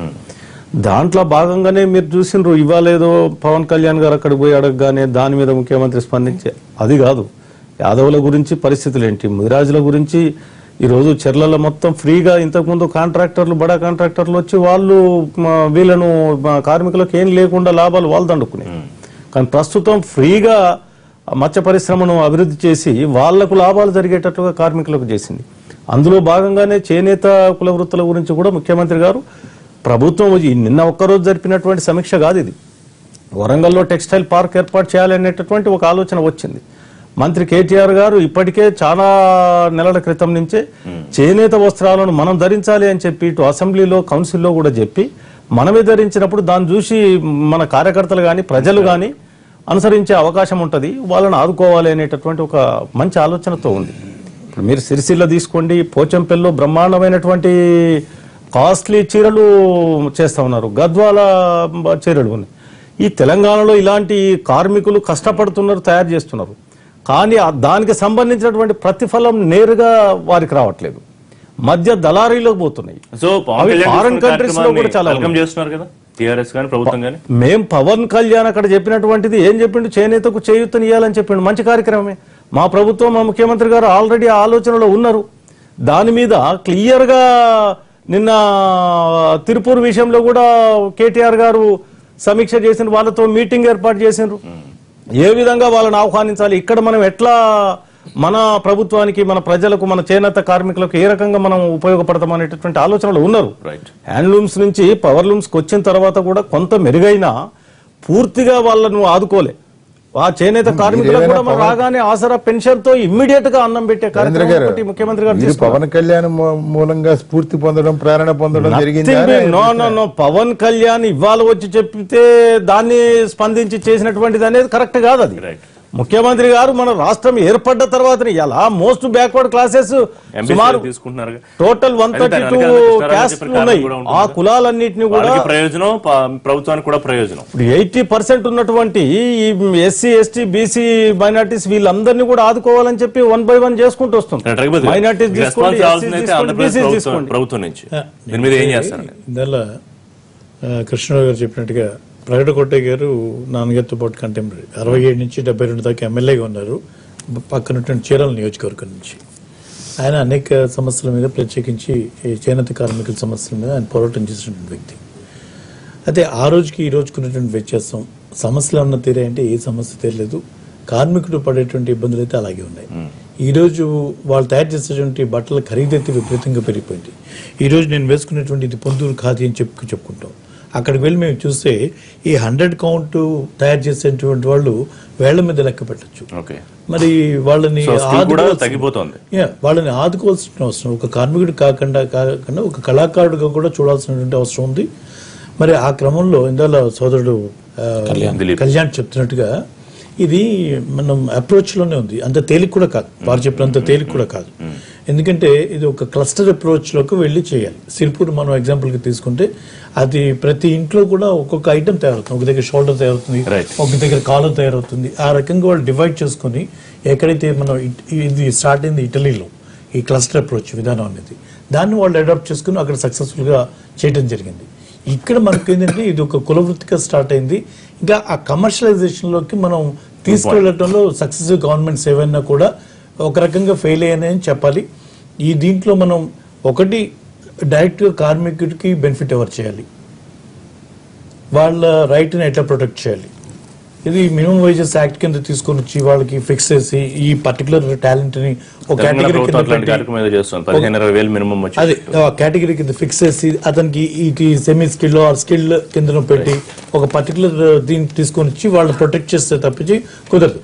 దాంట్లో భాగంగానే మీరు చూసినారు, ఇవాళ ఏదో పవన్ కళ్యాణ్ గారు అక్కడికి పోయి అడగగానే దాని మీద ముఖ్యమంత్రి స్పందించే అది కాదు. యాదవుల గురించి పరిస్థితులు ఏంటి, ముదిరాజుల గురించి ఈరోజు చెర్లలో మొత్తం ఫ్రీగా, ఇంతకుముందు కాంట్రాక్టర్లు, బడా కాంట్రాక్టర్లు వచ్చి వాళ్ళు వీళ్ళను కార్మికులకు ఏం లేకుండా లాభాలు వాళ్ళు దండుకునే. కానీ ప్రస్తుతం ఫ్రీగా మత్స్య పరిశ్రమను అభివృద్ధి చేసి వాళ్లకు లాభాలు జరిగేటట్లుగా కార్మికులకు చేసింది. అందులో భాగంగానే చేనేత కుల వృత్తుల గురించి కూడా ముఖ్యమంత్రి గారు ప్రభుత్వం నిన్న ఒక్కరోజు జరిపినటువంటి సమీక్ష కాదు ఇది. వరంగల్లో టెక్స్టైల్ పార్క్ ఏర్పాటు చేయాలనేటటువంటి ఒక ఆలోచన వచ్చింది. మంత్రి కేటీఆర్ గారు ఇప్పటికే చాలా నెలల క్రితం నుంచే చేనేత వస్త్రాలను మనం ధరించాలి అని చెప్పి ఇటు అసెంబ్లీలో, కౌన్సిల్లో కూడా చెప్పి మనమే ధరించినప్పుడు దాన్ని చూసి మన కార్యకర్తలు కానీ ప్రజలు కానీ అనుసరించే అవకాశం ఉంటుంది, వాళ్ళని ఆదుకోవాలి అనేటటువంటి ఒక మంచి ఆలోచనతో ఉంది. ఇప్పుడు మీరు సిరిసిల్ల తీసుకోండి, పోచంపల్లిలో బ్రహ్మాండమైనటువంటి కాస్ట్లీ చీరలు చేస్తా ఉన్నారు, గద్వాల చీరలు ఉన్నాయి. ఈ తెలంగాణలో ఇలాంటి కార్మికులు కష్టపడుతున్నారు, తయారు చేస్తున్నారు, కానీ దానికి సంబంధించినటువంటి ప్రతిఫలం నేరుగా వారికి రావట్లేదు, మధ్య దళారీలోకి పోతున్నాయి. సో ఫారెన్ కంట్రీస్ లో కూడా చాలా చేస్తున్నారు కదా టీఆర్ఎస్ కానీ ప్రభుత్వం కానీ. మేం పవన్ కళ్యాణ్ అక్కడ చెప్పినటువంటిది ఏం చెప్పిండు, చేనేతకు చేయూతనియాలని చెప్పిండు, మంచి కార్యక్రమమే. మా ప్రభుత్వం, మా ముఖ్యమంత్రి గారు ఆల్రెడీ ఆలోచనలో ఉన్నారు. దాని మీద క్లియర్ గా నిన్న తిరుపూర్ విషయంలో కూడా కేటీఆర్ గారు సమీక్ష చేసిన, వాళ్ళతో మీటింగ్ ఏర్పాటు చేసిండ్రు, ఏ విధంగా వాళ్ళని ఆహ్వానించాలి, ఇక్కడ మనం ఎట్లా మన ప్రభుత్వానికి, మన ప్రజలకు, మన చేనేత కార్మికులకు ఏ రకంగా మనం ఉపయోగపడతాం అనేటటువంటి ఆలోచనలు ఉన్నారు. హ్యాండ్లూమ్స్ నుంచి పవర్ లూమ్స్కి వచ్చిన తర్వాత కూడా కొంత మెరుగైనా పూర్తిగా వాళ్ళను ఆదుకోలే. ఆ చేనేత కార్మికులకు కూడా మనం రాగానే ఆసరా పెన్షన్ తో ఇమ్మీడియట్ గా అన్నం పెట్టే కార్యక్రమం ముఖ్యమంత్రి గారు పవన్ కళ్యాణ్ మూలంగా స్ఫూర్తి పొందడం, ప్రేరణ పొందడం జరిగింది. నో పవన్ కళ్యాణ్ ఇవాళ వచ్చి చెప్తే దాన్ని స్పందించి చేసినటువంటిది అనేది కరెక్ట్ కాదు. అది ముఖ్యమంత్రి గారు మన రాష్ట్రం ఏర్పడ్డ తర్వాత ఇలా మోస్ట్ బ్యాక్వర్డ్ క్లాసెస్ సుమారు టోటల్ 132 క్యాస్ట్లు ఉన్నాయి. ఆ కులాలన్నింటినీ కూడా ప్రయోజనం, ప్రభుత్వానికి కూడా ప్రయోజనం. 80% ఉన్నటువంటి ఎస్సీ, ఎస్టీ, బీసీ, మైనార్టీస్ వీళ్ళందరినీ కూడా ఆదుకోవాలని చెప్పి 1 by 1 చేసుకుంటూ వస్తుంది. మైనార్టీస్ తీసుకోండి, ప్రభుత్వం నుంచి దీని మీద ఏం చేస్తారు? ఇందులో కృష్ణరావు గారు చెప్పినట్టుగా ప్రగడ కోటయ్య గారు నాన్నగారితో పాటు కంటెంపరీ 67 నుంచి 72 దాకా ఎమ్మెల్యేగా ఉన్నారు, పక్కనటువంటి చీరాల నియోజకవర్గం నుంచి. ఆయన అనేక సమస్యల మీద, ప్రత్యేకించి చేనేత కార్మికుల సమస్యల మీద ఆయన పోరాటం చేసినటువంటి వ్యక్తి. అయితే ఆ రోజుకి ఈ రోజుకి ఉన్నటువంటి వ్యత్యాసం, సమస్యలు ఉన్న తీరాయంటే ఏ సమస్య తీరలేదు, కార్మికుడు పడేటువంటి ఇబ్బందులు అయితే అలాగే ఉన్నాయి. ఈ రోజు వాళ్ళు తయారు చేసేటువంటి బట్టల ఖరీదైతే విపరీతంగా పెరిగిపోయింది. ఈ రోజు నేను వేసుకునేటువంటి ఇది పొందూరు ఖాదీ అని చెప్పుకుంటాం. అక్కడికి వెళ్ళి మేము చూస్తే ఈ 100 కౌంట్ తయారు చేసేటువంటి వాళ్ళు వేళ్ల మీద లెక్క పెట్టచ్చు. మరి వాళ్ళని వాళ్ళని ఆదుకోవాల్సిన అవసరం, ఒక కార్మికుడు కాకుండా ఒక కళాకారుడుగా కూడా చూడాల్సినటువంటి అవసరం ఉంది. మరి ఆ క్రమంలో ఇందాల సోదరుడు కళ్యాణ్ చెప్తున్నట్టుగా ఇది మనం అప్రోచ్ లోనే ఉంది, అంత తేలిక కూడా కాదు, వారు చెప్పినంత తేలిక కూడా కాదు. ఎందుకంటే ఇది ఒక క్లస్టర్ అప్రోచ్ లోకి వెళ్ళి చేయాలి. సిరిపూర్ మనం ఎగ్జాంపుల్ కి తీసుకుంటే అది ప్రతి ఇంట్లో కూడా ఒక్కొక్క ఐటమ్ తయారవుతుంది, ఒక దగ్గర షోల్డర్ తయారవుతుంది, ఒక దగ్గర కాలర్ తయారవుతుంది. ఆ రకంగా వాళ్ళు డివైడ్ చేసుకుని ఎక్కడైతే మనం ఇది స్టార్ట్ అయింది ఇటలీలో ఈ క్లస్టర్ అప్రోచ్ విధానం అనేది, దాన్ని వాళ్ళు అడాప్ట్ చేసుకుని అక్కడ సక్సెస్ఫుల్ గా చేయడం జరిగింది. ఇక్కడ మనకి ఏంటంటే ఇది ఒక కులవృత్తిగా స్టార్ట్ అయింది. ఇంకా ఆ కమర్షియలైజేషన్ లోకి మనం తీసుకెళ్లడంలో సక్సెసివ్ గవర్నమెంట్స్ ఏవైనా కూడా ఒక రకంగా ఫెయిల్ అయ్యాయని చెప్పాలి. ఈ దీంట్లో మనం ఒకటి డైరెక్ట్ గా కార్మికుడికి బెనిఫిట్ ఎవరు చేయాలి, వాళ్ళ రైట్ ని ఎట్లా ప్రొటెక్ట్ చేయాలి, ఇది మినిమం వేజెస్ యాక్ట్ కింద తీసుకొని వచ్చి వాళ్ళకి ఫిక్స్ చేసి ఈ పర్టికులర్ టాలెంట్ ని ఒక కేటగిరీ కింద ఫిక్స్ చేసి అతనికి ఈ సెమీ స్కిల్ ఆర్ స్కిల్ కింద పెట్టి ఒక పర్టికులర్ దీన్ని తీసుకొని వచ్చి వాళ్ళు ప్రొటెక్ట్ చేస్తే తప్పించి కుదరదు.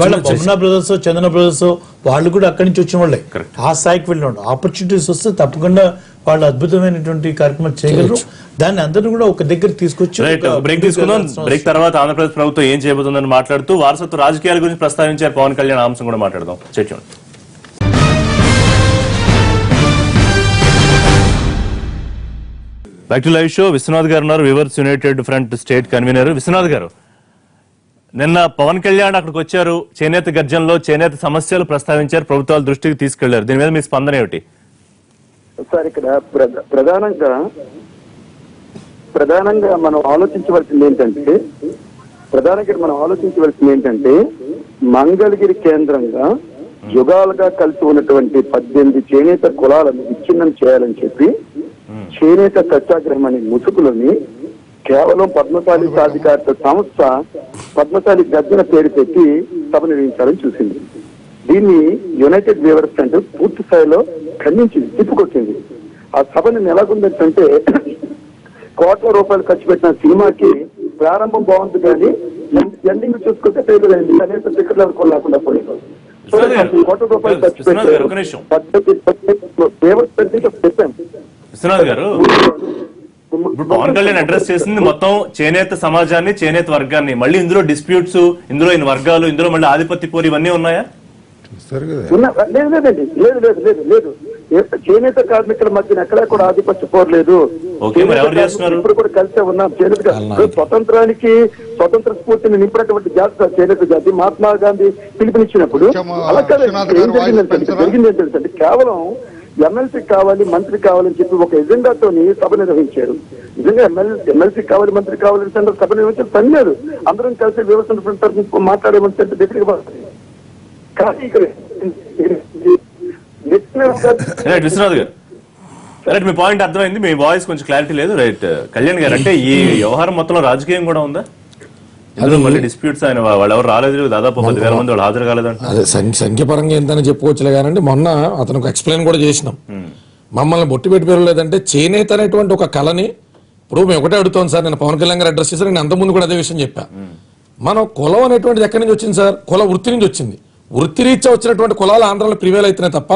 వాళ్ళ బొమ్మనా బ్రదర్స్, చందన బ్రదర్స్ వాళ్ళు కూడా అక్కడి నుంచి వచ్చిన వాళ్ళే, ఆ స్థాయికి వెళ్ళిన ఆపర్చునిటీస్ వస్తే తప్పకుండా వాళ్ళు అద్భుతమైనటువంటి కార్యక్రమం చేయగలరు. దాన్ని అందరినీ కూడా ఒక దగ్గర తీసుకొచ్చి బ్రేక్ తీసుకుందాం. బ్రేక్ తర్వాత ఆంధ్రప్రదేశ్ ప్రభుత్వం ఏం చేయబోతుందని మాట్లాడుతూ వారసత్వ రాజకీయాల గురించి ప్రస్తావించారు పవన్ కళ్యాణ్, అంశం కూడా మాట్లాడదాం. చర్చ back to live show. Viswanath garu ఉన్నారు, viewers united front state convenor. Viswanath garu, నిన్న పవన్ కళ్యాణ్ అక్కడికి వచ్చారు, చేనేత గర్జనలో చేనేత సమస్యలు ప్రస్తావించారు, ప్రభుత్వాల దృష్టికి తీసుకెళ్లారు. దీని మీద మీ స్పందన ఏమిటి? సార్, ఇక్కడ ప్రధానంగా మనం ఆలోచించవలసింది ఏంటంటే మంగళగిరి కేంద్రంగా యుగాలుగా కలిసి ఉన్నటువంటి 18 చేనేత కులాలను విచ్ఛిన్నం చేయాలని చెప్పి చేనేత సత్యాగ్రహం అనే ముసుగులోని కేవలం పద్మశాలి సాధికారత సంస్థ పద్మశాలి గర్జన పేరు పెట్టి సభ నిర్వహించాలని చూసింది. దీన్ని యునైటెడ్ వీవర్స్ సెంటర్ పూర్తి స్థాయిలో ఖండించింది, తిప్పుకొచ్చింది. ఆ సభని ఎలాగుందంటే కోట్ల రూపాయలు ఖర్చు పెట్టిన సినిమాకి ప్రారంభం బాగుంది కానీ ఎండింగ్ చూసుకుంటే ఫెయిల్ అయింది, కనీసం టికెట్లు అనుకోలేకుండా పోయింది. కోట్ల రూపాయలు ఖర్చు విశ్వనాథ్ గారు, ఇప్పుడు పవన్ పవన్ కళ్యాణ్ అడ్రస్ చేసింది మొత్తం చేనేత సమాజాన్ని, చేనేత వర్గాన్ని. మళ్ళీ ఇందులో డిస్ప్యూట్స్, ఇందులో ఇన్ని వర్గాలు, ఇందులో మళ్ళీ ఆధిపత్య పోరు ఇవన్నీ ఉన్నాయా? లేదండి, లేదు లేదు లేదు లేదు. చేనేత కార్మికుల మధ్యన ఎక్కడా కూడా ఆధిపత్య పోరలేదు. ఇప్పుడు కూడా కలిసే ఉన్నాం. చేనేత స్వతంత్రానికి స్వతంత్ర స్ఫూర్తిని నింపినటువంటి జాతి చేనేత జాతి. మహాత్మా గాంధీ పిలుపునిచ్చినప్పుడు అలా ఏం జరిగింది ఏంటంటే కేవలం ఎమ్మెల్సీ కావాలి, మంత్రి కావాలని చెప్పి ఒక ఎజెండాతో సభ నిర్వహించారు. నిజంగా ఎమ్మెల్సీ కావాలి, మంత్రి కావాలని సభ నిర్వహించారు పని లేదు. అందరం కలిసి వ్యవస్థ మాట్లాడేమంటే దగ్గరికి కానీ ఇక్కడ విశ్వనాథ్ గారు రైట్, మీ పాయింట్ అర్థమైంది. మీ వాయిస్ కొంచెం క్లారిటీ లేదు. రైట్ కళ్యాణ్ గారు, అంటే ఈ వ్యవహారం మొత్తంలో రాజకీయం కూడా ఉందా? మళ్ళీ డిస్ప్యూట్స్ ఆయన వాళ్ళు ఎవరు రాలేదు, దాదాపు 10,000 మంది వాళ్ళు హాజరు కాలేదంటే అదే సంఖ్యపరంగా ఎంతని చెప్పుకోవచ్చులే కానీ మొన్న అతనికి ఎక్స్ప్లెయిన్ కూడా చేసినాం. మమ్మల్ని బొట్టి పెట్టి పేరులేదంటే చేనేత అనేటువంటి ఒక కళని ఇప్పుడు మేము ఒకటే అడుగుతాం సార్. నేను పవన్ కళ్యాణ్ గారు అడ్రస్ చేశారు, నేను అంతకుముందు కూడా అదే విషయం చెప్పా. మనం కులం అనేటువంటిది ఎక్కడి నుంచి వచ్చింది సార్? కుల వృత్తి నుంచి వచ్చింది. వృత్తి రీత్యా వచ్చినటువంటి కులాలు ఆంధ్రాలో ప్రివేల్ అవుతున్నాయి తప్ప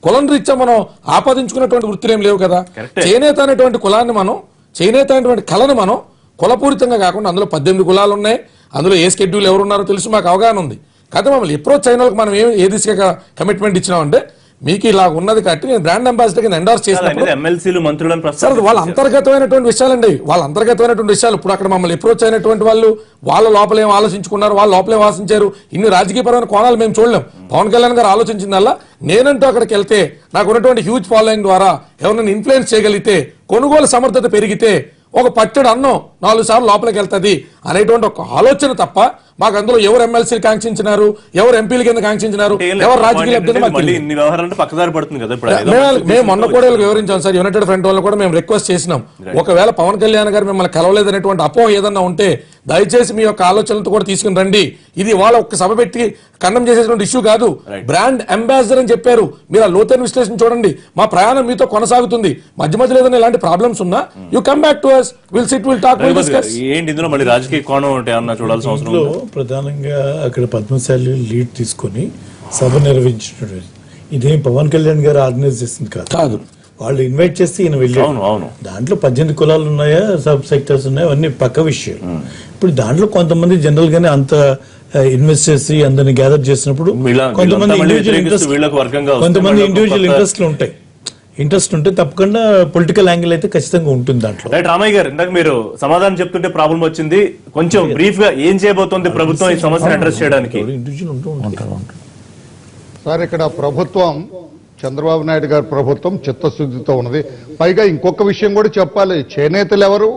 కులం రీత్యా మనం ఆపాదించుకున్నటువంటి వృత్తులు ఏం లేవు కదా. చేనేత అనేటువంటి కులాన్ని మనం, చేనేత అనేటువంటి కళను మనం కులపూరితంగా కాకుండా అందులో 18 కులాలు ఉన్నాయి. అందులో ఏ స్కెడ్యూల్ ఎవరున్నారో తెలుసు, మాకు అవగాహన ఉంది. కాదు మమ్మల్ని అప్రోచ్ అయిన వాళ్ళకి మనం ఏ దిశగా కమిట్మెంట్ ఇచ్చినామంటే మీకు ఇలా ఉన్నది కాబట్టి నేను బ్రాండ్ అంబాసిడర్ కింద ఎండార్స్ చేసినప్పుడు వాళ్ళ అంతర్గతమైనటువంటి విషయాలండి, వాళ్ళ అంతర్గతమైనటువంటి విషయాలు. ఇప్పుడు అక్కడ మమ్మల్ని అప్రోచ్ అయినటువంటి వాళ్ళు వాళ్ళ లోపల ఏం ఆలోచించుకున్నారు, వాళ్ళ లోపల ఏం ఆశించారు, ఇన్ని రాజకీయపరమైన కోణాలు మేము చూడలేం. పవన్ కళ్యాణ్ గారు ఆలోచించిందల్లా నేనంటూ అక్కడికి వెళ్తే నాకు ఉన్నటువంటి హ్యూజ్ ఫాలోయింగ్ ద్వారా ఎవరినైనా ఇన్ఫ్లుయెన్స్ చేయగలిగితే, కొనుగోలు సమర్థత పెరిగితే ఒక పచ్చడి అన్నం 4 సార్లు లోపలికి వెళ్తుంది అనేటువంటి ఒక ఆలోచన తప్ప మాకు అందులో ఎవరు ఎమ్మెల్సీలు కాంక్షించినారు, ఎవరు ఎంపీల కింద కాంక్షించినారు, ఎవరు రాజకీయ మేము మొన్న కూడా వివరించాం సార్. యునైటెడ్ ఫ్రంట్ వాళ్ళు కూడా మేము రిక్వెస్ట్ చేసినాం, ఒకవేళ పవన్ కళ్యాణ్ గారు మిమ్మల్ని కలవలేదనేటువంటి అపోహ ఏదన్నా ఉంటే దయచేసి మీ యొక్క ఆలోచనలతో కూడా తీసుకుని రండి. ఇది వాళ్ళ ఒక్క సభ పెట్టి ఖండం చేసేటువంటి ఇష్యూ కాదు. బ్రాండ్ అంబాసిడర్ అని చెప్పారు. మీరు ఆ లోతైన విశ్లేషణ చూడండి. మా ప్రయాణం మీతో కొనసాగుతుంది. మధ్య మధ్యలో ఏదైనా ఇలాంటి ప్రాబ్లమ్స్ ఉన్నా you come back to us, we'll sit, we'll talk, we'll discuss. ఏంటి ఇందులో మళ్ళీ రాజకీయ కోణం ఉంటే అన్న చూడాల్సిన అవసరం ఉంది. ప్రధానంగా అక్కడ పద్మశాలి లీడ్ తీసుకొని సభ నిర్వహించినటువంటి ఇదేం పవన్ కళ్యాణ్ గారు ఆర్గనైజ్ చేసింది కాదు. వాళ్ళు ఇన్వైట్ చేస్తే ఈయన వెళ్ళారు. దాంట్లో 18 కులాలు ఉన్నాయా, సబ్ సెక్టర్స్ ఉన్నాయా, అవన్నీ పక్క విషయాలు. ఇప్పుడు దాంట్లో కొంతమంది జనరల్ గానే అంత ఇన్వెస్ట్ చేసి అందరిని గ్యాదర్ చేసినప్పుడు కొంతమంది ఇండివిజువల్ ఇంట్రెస్ట్లు ఉంటాయి. ఇంట్రెస్ట్ ఉంటే తప్పకుండా పొలిటికల్ యాంగిల్ అయితే ఖచ్చితంగా ఉంటుంది దాంట్లో. రైట్ రామయ్య గారు, ఇందాక మీరు సమాధానం చెప్తుంటే ప్రాబ్లం వచ్చింది. కొంచెం బ్రీఫ్ గా ఏం చేయబోతోంది ప్రభుత్వం ఈ సమస్యను అడ్రస్ చేయడానికి? సార్, ఇక్కడ ప్రభుత్వం చంద్రబాబు నాయుడు గారి ప్రభుత్వం చిత్తశుద్ధితో ఉన్నది. పైగా ఇంకొక విషయం కూడా చెప్పాలి. చేనేతలు ఎవరు?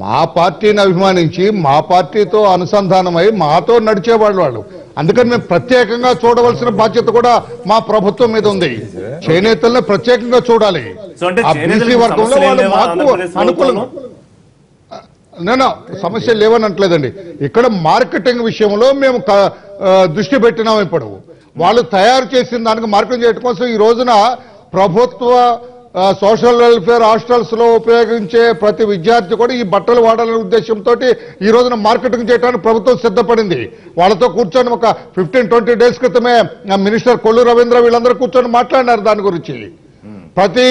మా పార్టీని అభిమానించి మా పార్టీతో అనుసంధానమై మాతో నడిచేవాళ్ళు వాళ్ళు. అందుకని మేము ప్రత్యేకంగా చూడవలసిన బాధ్యత కూడా మా ప్రభుత్వం మీద ఉంది. చేనేతలను ప్రత్యేకంగా చూడాలి. బీసీ వర్గంలో వాళ్ళు మాకు అనుకూలం. నేను సమస్య లేవని అంటలేదండి. ఇక్కడ మార్కెటింగ్ విషయంలో మేము దృష్టి పెట్టినాం. ఇప్పుడు వాళ్ళు తయారు చేసిన దానికి మార్కెటింగ్ చేయడం కోసం ఈ రోజున ప్రభుత్వ సోషల్ వెల్ఫేర్ హాస్టల్స్ లో ఉపయోగించే ప్రతి విద్యార్థి కూడా ఈ బట్టలు వాడాలనే ఉద్దేశంతో ఈ రోజున మార్కెటింగ్ చేయడానికి ప్రభుత్వం సిద్ధపడింది. వాళ్ళతో కూర్చొని ఒక 15-20 డేస్ క్రితమే మినిస్టర్ కొల్లు రవీంద్ర వీళ్ళందరూ కూర్చొని మాట్లాడినారు దాని గురించి. ప్రతి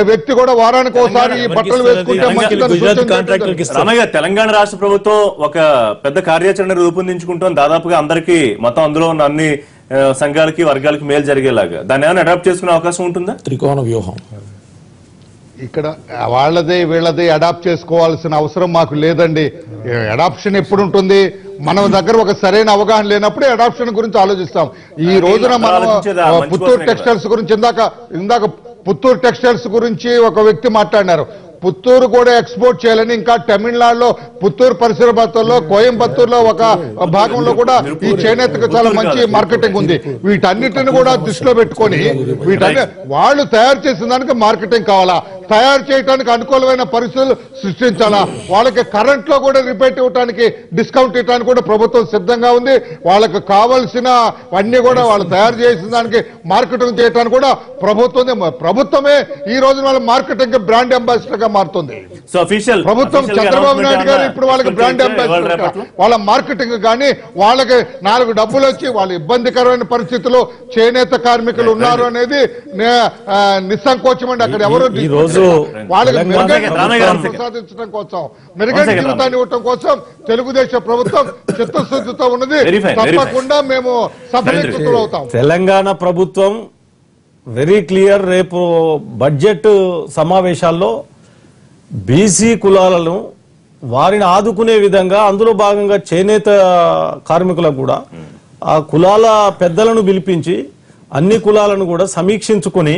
వ్యక్తి కూడా వారానికి ఒకసారి ఈ బట్టలు వేసుకుంటే. తెలంగాణ రాష్ట్ర ప్రభుత్వం ఒక పెద్ద కార్యాచరణ రూపొందించుకుంటాం, దాదాపుగా అందరికీ మొత్తం అందులో ఉన్న అన్ని సంఘాలకి వర్గాలకి మేలు జరిగేలాగా. దాన్ని ఏమైనా అడాప్ట్ చేసుకునే అవకాశం ఉంటుందా? త్రికోణ వ్యూహం ఇక్కడ వాళ్ళదే వీళ్ళదే అడాప్ట్ చేసుకోవాల్సిన అవసరం మాకు లేదండి. అడాప్షన్ ఎప్పుడు ఉంటుంది? మన దగ్గర ఒక సరైన అవగాహన లేనప్పుడే అడాప్షన్ గురించి ఆలోచిస్తాం. ఈ రోజున మనం పుత్తూరు టెక్స్టైల్స్ గురించి ఇందాక పుత్తూరు టెక్స్టైల్స్ గురించి ఒక వ్యక్తి మాట్లాడినారు. పుత్తూరు కూడా ఎక్స్పోర్ట్ చేయాలని, ఇంకా తమిళనాడులో పుత్తూరు పరిసర ప్రాంతాల్లో కోయంబత్తూరులో ఒక భాగంలో కూడా ఈ చేనేతకు చాలా మంచి మార్కెటింగ్ ఉంది. వీటన్నిటిని కూడా దృష్టిలో పెట్టుకొని వాళ్ళు తయారు చేసిన దానికి మార్కెటింగ్ కావాలా, తయారు చేయడానికి అనుకూలమైన పరిస్థితులు సృష్టించాలా, వాళ్ళకి కరెంట్ లో కూడా రిపేట్ ఇవ్వడానికి డిస్కౌంట్ ఇవ్వడానికి కూడా ప్రభుత్వం సిద్ధంగా ఉంది. వాళ్ళకి కావాల్సిన అన్ని కూడా వాళ్ళు తయారు చేసిన దానికి మార్కెటింగ్ చేయడానికి కూడా ప్రభుత్వమే ఈ రోజు వాళ్ళ మార్కెటింగ్ బ్రాండ్ అంబాసిడర్ గా మారుతుంది. ప్రభుత్వం చంద్రబాబు నాయుడు గారు ఇప్పుడు వాళ్ళకి బ్రాండ్ అంబాసిడర్, వాళ్ళ మార్కెటింగ్ కానీ వాళ్ళకి 4 డబ్బులు వచ్చి వాళ్ళ ఇబ్బందికరమైన పరిస్థితుల్లో చేనేత కార్మికులు ఉన్నారు అనేది నిస్సంకోచమండి. అక్కడ ఎవరు ఈరోజు వాళ్ళకి రామయ్య గారు ప్రసాదించడం కోసం, మెరుగైన జీవితాన్ని ఇవ్వడం కోసం తెలుగుదేశం ప్రభుత్వం చిత్తశుద్ధితో ఉన్నది. తప్పకుండా మేము సఫలీకృతులవుతాం. తెలంగాణ ప్రభుత్వం వెరీ క్లియర్. రేపు బడ్జెట్ సమావేశాల్లో బీసీ కులాలను వారిని ఆదుకునే విధంగా, అందులో భాగంగా చేనేత కార్మికులకు కూడా ఆ కులాల పెద్దలను పిలిపించి అన్ని కులాలను కూడా సమీక్షించుకొని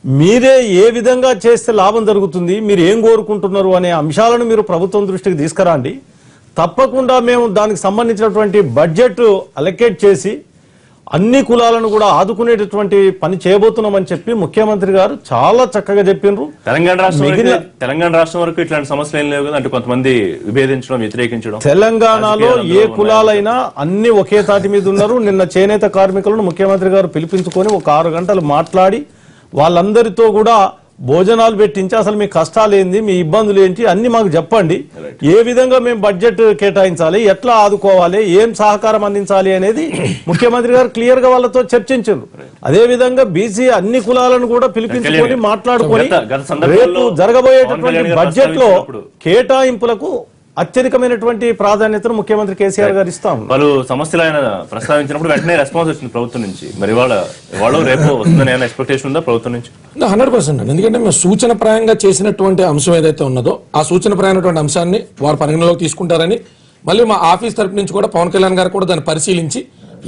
మీరే ఏ విధంగా చేస్తే లాభం జరుగుతుంది, మీరు ఏం కోరుకుంటున్నారు అనే అంశాలను మీరు ప్రభుత్వం దృష్టికి తీసుకురండి. తప్పకుండా మేము దానికి సంబంధించినటువంటి బడ్జెట్ అలొకేట్ చేసి అన్ని కులాలను కూడా ఆదుకునేటటువంటి పని చేయబోతున్నామని చెప్పి ముఖ్యమంత్రి గారు చాలా చక్కగా చెప్పిండ్రు. తెలంగాణ రాష్ట్రం వరకు ఇట్లాంటి సమస్యలు ఏం లేవు కదా, అంటే కొంతమంది విభేదించడం, వ్యతిరేకించడం. తెలంగాణలో ఏ కులాలైనా అన్ని ఒకే తాటి మీద ఉన్నారు. నిన్న చేనేత కార్మికులను ముఖ్యమంత్రి గారు పిలిపించుకొని ఒక 6 గంటలు మాట్లాడి వాళ్ళందరితో కూడా భోజనాలు పెట్టించి అసలు మీ కష్టాలు ఏంది, మీ ఇబ్బందులు ఏంటి అన్ని మాకు చెప్పండి, ఏ విధంగా మేము బడ్జెట్ కేటాయించాలి, ఎట్లా ఆదుకోవాలి, ఏం సహకారం అందించాలి అనేది ముఖ్యమంత్రి గారు క్లియర్ గా వాళ్ళతో చర్చించారు. అదే విధంగా బీసీ అన్ని కులాలను కూడా పిలిపించుకొని మాట్లాడుకొని రేపు జరగబోయేటటువంటి బడ్జెట్ లో కేటాయింపులకు అత్యధికమైనటువంటి ప్రాధాన్యతను ముఖ్యమంత్రి కేసీఆర్ గారు ఇస్తాం. పలు సమస్యలు ఆయన ప్రస్తావించినప్పుడు వెంటనే రెస్పాన్స్ వచ్చింది ప్రభుత్వం నుంచి. మరి ఇవాళ రేపు వస్తుందని ఏమైనా ఎక్స్పెక్టేషన్ ఉందా ప్రభుత్వం నుంచి? 100% అండి. ఎందుకంటే మేము సూచన ప్రాయంగా చేసినటువంటి అంశం ఏదైతే ఉన్నదో ఆ సూచన ప్రాయమైనటువంటి అంశాన్ని వారు పరిగణలోకి తీసుకుంటారని, మళ్ళీ మా ఆఫీస్ తరపు నుంచి కూడా పవన్ కళ్యాణ్ గారు కూడా దాన్ని పరిశీలించి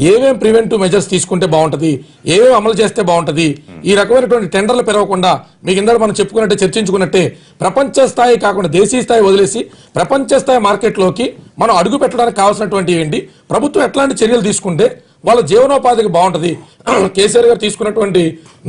ఏమేం ప్రివెంటివ్ మెజర్స్ తీసుకుంటే బాగుంటది, ఏమేమి అమలు చేస్తే బాగుంటది, ఈ రకమైనటువంటి టెండర్లు పెరగకుండా మీకు ఇందాక మనం చెప్పుకున్నట్టే చర్చించుకున్నట్టే ప్రపంచ స్థాయి కాకుండా దేశీయ స్థాయి వదిలేసి ప్రపంచ స్థాయి మార్కెట్లోకి మనం అడుగు పెట్టడానికి కావాల్సినటువంటి ఏంటి, ప్రభుత్వం ఎట్లాంటి చర్యలు తీసుకుంటే వాళ్ళ జీవనోపాధికి బాగుంటది. కేసీఆర్ గారు తీసుకున్నటువంటి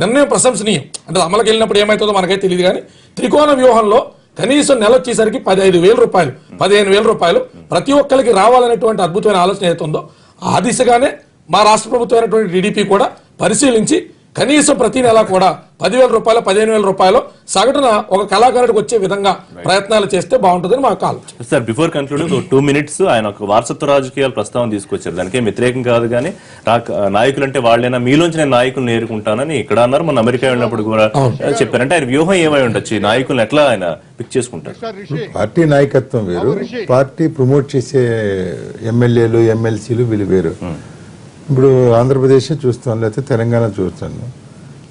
నిర్ణయం ప్రశంసనీయం. అంటే అమలుకి వెళ్ళినప్పుడు ఏమవుతుందో మనకైతే తెలియదు, కానీ త్రికోణ వ్యూహంలో కనీసం నెల వచ్చేసరికి 15,000 రూపాయలు 15,000 రూపాయలు ప్రతి ఒక్కరికి రావాలనేటువంటి అద్భుతమైన ఆలోచన ఏదైతుందో ఆ దిశగానే మా రాష్ట్ర ప్రభుత్వం అయినటువంటి టీడీపీ కూడా పరిశీలించి కనీసం ప్రతి నెల కూడా 10,000 రూపాయలు 15,000 రూపాయలు సగటున ఒక కళాకారుడికి వచ్చే విధంగా ప్రయత్నాలు చేస్తే బాగుంటుందని మాకు ఆలోచన. సార్, బిఫోర్ కన్క్లూడింగ్ 2 minutes ఆయన ఒక వారసత్వ రాజకీయాల ప్రస్తావన తీసుకొచ్చారు. దానికే వ్యతిరేకం కాదు, కానీ నాయకులు అంటే వాళ్ళైనా మీలోంచి నేను నాయకులను నేర్చుకుంటానని ఇక్కడ అన్నారు. మన అమెరికా వెళ్ళినప్పుడు కూడా చెప్పారంటే ఆయన వ్యూహం ఏమై ఉండొచ్చు, ఈ నాయకులను ఎట్లా ఆయన పిక్ చేసుకుంటారు? పార్టీ నాయకత్వం వేరు, పార్టీ ప్రమోట్ చేసే ఎమ్మెల్యేలు ఎమ్మెల్సీలు వీళ్ళు వేరు. ఇప్పుడు ఆంధ్రప్రదేశ్ చూస్తాను, లేకపోతే తెలంగాణ చూస్తాను.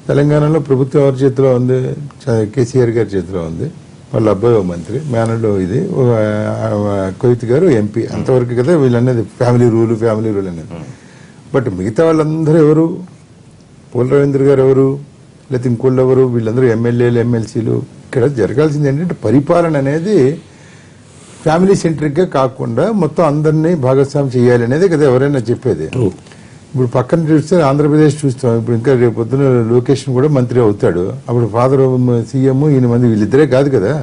తెలంగాణలో ప్రభుత్వం ఎవరి చేతిలో ఉంది? కేసీఆర్ గారి చేతిలో ఉంది. వాళ్ళ అబ్బాయి మంత్రి, మేనల్లో ఇది కోయిత్ గారు ఎంపీ, అంతవరకు కదా వీళ్ళనేది ఫ్యామిలీ రూల్ అనేది. బట్ మిగతా వాళ్ళందరూ ఎవరు? పోల రవీంద్ర గారు ఎవరు, లేకపోతే ఇంకోళ్ళు ఎవరు? వీళ్ళందరూ ఎమ్మెల్యేలు ఎమ్మెల్సీలు. ఇక్కడ జరగాల్సింది ఏంటంటే పరిపాలన అనేది ఫ్యామిలీ సెంట్రిక్గా కాకుండా మొత్తం అందరినీ భాగస్వామ్యం చేయాలి అనేది కదా ఎవరైనా చెప్పేది. ఇప్పుడు పక్కన చూస్తే ఆంధ్రప్రదేశ్ చూస్తాం, ఇప్పుడు ఇంకా రేపు పొద్దున లొకేషన్ కూడా మంత్రి అవుతాడు. అప్పుడు ఫాదర్ సీఎం ఈయన మంది వీళ్ళిద్దరే కాదు కదా.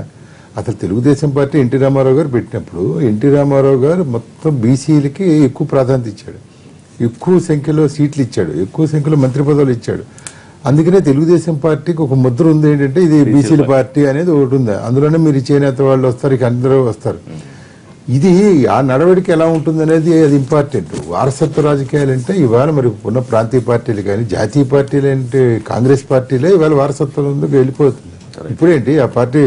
అసలు తెలుగుదేశం పార్టీ ఎన్టీ రామారావు గారు పెట్టినప్పుడు ఎన్టీ రామారావు గారు మొత్తం బీసీలకి ఎక్కువ ప్రాధాన్యత ఇచ్చాడు, ఎక్కువ సంఖ్యలో సీట్లు ఇచ్చాడు, ఎక్కువ సంఖ్యలో మంత్రి పదవులు ఇచ్చాడు. అందుకనే తెలుగుదేశం పార్టీకి ఒక ముద్ర ఉంది ఏంటంటే ఇది బీసీల పార్టీ అనేది ఒకటి ఉంది. అందులోనే మీరు చేనేత వాళ్ళు వస్తారు, ఇక అందరూ వస్తారు. ఇది ఆ నడవడికి ఎలా ఉంటుంది అనేది అది ఇంపార్టెంట్. వారసత్వ రాజకీయాలు అంటే ఇవాళ మరి ఉన్న ప్రాంతీయ పార్టీలు కానీ జాతీయ పార్టీలు అంటే కాంగ్రెస్ పార్టీలే ఇవాళ వారసత్వంలోకి వెళ్ళిపోతుంది. ఇప్పుడేంటి ఆ పార్టీ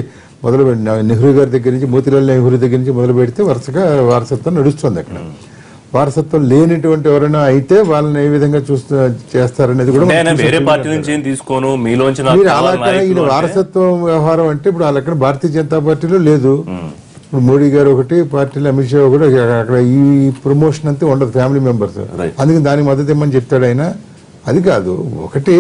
మొదలు నెహ్రూ గారి దగ్గర నుంచి మోతీలాల్ నెహ్రూ దగ్గర నుంచి మొదలు పెడితే వరుసగా వారసత్వం నడుస్తుంది. అక్కడ వారసత్వం లేనిటువంటి ఎవరైనా అయితే వాళ్ళని ఏ విధంగా చేస్తారనేది కూడా వేరే పార్టీ నుంచి తీసుకోను మీలోంచి ఈయన వారసత్వం వ్యవహారం అంటే ఇప్పుడు వాళ్ళక్కడ భారతీయ జనతా పార్టీలో లేదు. ఇప్పుడు మోడీ గారు ఒకటి పార్టీలో, అమిత్ షా కూడా అక్కడ ఈ ప్రమోషన్ అంతా ఉండదు ఫ్యామిలీ మెంబర్స్. అందుకని దానికి మద్దతు ఇమ్మని చెప్తాడు ఆయన. అది కాదు, ఒకటి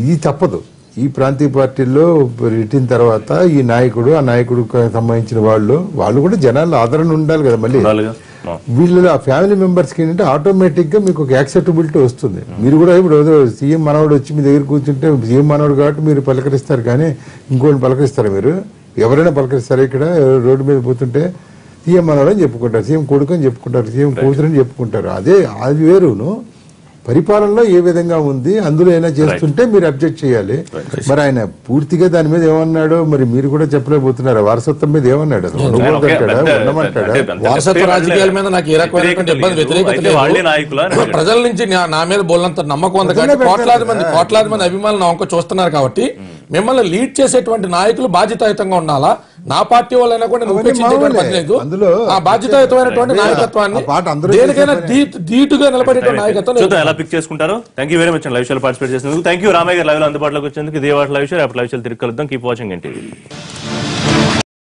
ఇది తప్పదు. ఈ ప్రాంతీయ పార్టీల్లో పెట్టిన తర్వాత ఈ నాయకుడు ఆ నాయకుడికి సంబంధించిన వాళ్ళు కూడా జనాల్లో ఆదరణ ఉండాలి కదా. మళ్ళీ వీళ్ళు ఆ ఫ్యామిలీ మెంబర్స్ కి ఏంటంటే ఆటోమేటిక్ గా మీకు ఒక యాక్సెప్టబిలిటీ వస్తుంది. మీరు కూడా ఇప్పుడు సీఎం మనవడు వచ్చి మీ దగ్గర కూర్చుంటే సీఎం మనవడు కాబట్టి మీరు పలకరిస్తారు, కానీ ఇంకోటి పలకరిస్తారు. మీరు ఎవరైనా పలకరిస్తారు. ఇక్కడ రోడ్డు మీద పోతుంటే సీఎం మనవడు అని చెప్పుకుంటారు, సీఎం కొడుకు అని చెప్పుకుంటారు, సీఎం కూతురు అని చెప్పుకుంటారు. అదే అది వేరును. పరిపాలనలో ఏ విధంగా ఉంది అందులో ఏమైనా చేస్తుంటే మీరు అబ్జెక్ట్ చేయాలి. మరి ఆయన పూర్తిగా దాని మీద ఏమన్నాడో మరి మీరు కూడా చెప్పలేకపోతున్నారు. వారసత్వం మీద ఏమన్నాడు? వారసత్వ రాజకీయాల మీద నాకు ఏ రకమైనటువంటి ఇబ్బంది వ్యతిరేకత ప్రజల నుంచి నా మీద బోల్నంత నమ్మకం ఉంది. కోట్లాది మంది అభిమానులు నా వంక చూస్తున్నారు కాబట్టి మిమ్మల్ని లీడ్ చేసేటువంటి నాయకులు బాధ్యతాయుతంగా ఉండాలా. నా పార్టీ వాళ్ళైనా కూడా నేను అవన్నీ ఉపేక్షించేటువంటి పని లేదు. అందులో ఆ బాధ్యతాయుతమైనటువంటి నాయకత్వాన్ని ఆ పాట అందరూ దేనికైనా ధీటుగా నిలబడేటువంటి నాయకత్వం చూద్దాం ఎలా పిక్ చేసుకుంటారు. Thank you very much live షోలో పార్టిసిపేట్ చేసినందుకు. థ్యాంక్ యూ రామయ్య గారు లైవ్ లో అందుబాటులోకి వచ్చేందుకు. ఇదే వాటి లైవ్ షో రేపు లైవ్ షోలు తిరిగి కలుద్దాం. Keep watching NTV.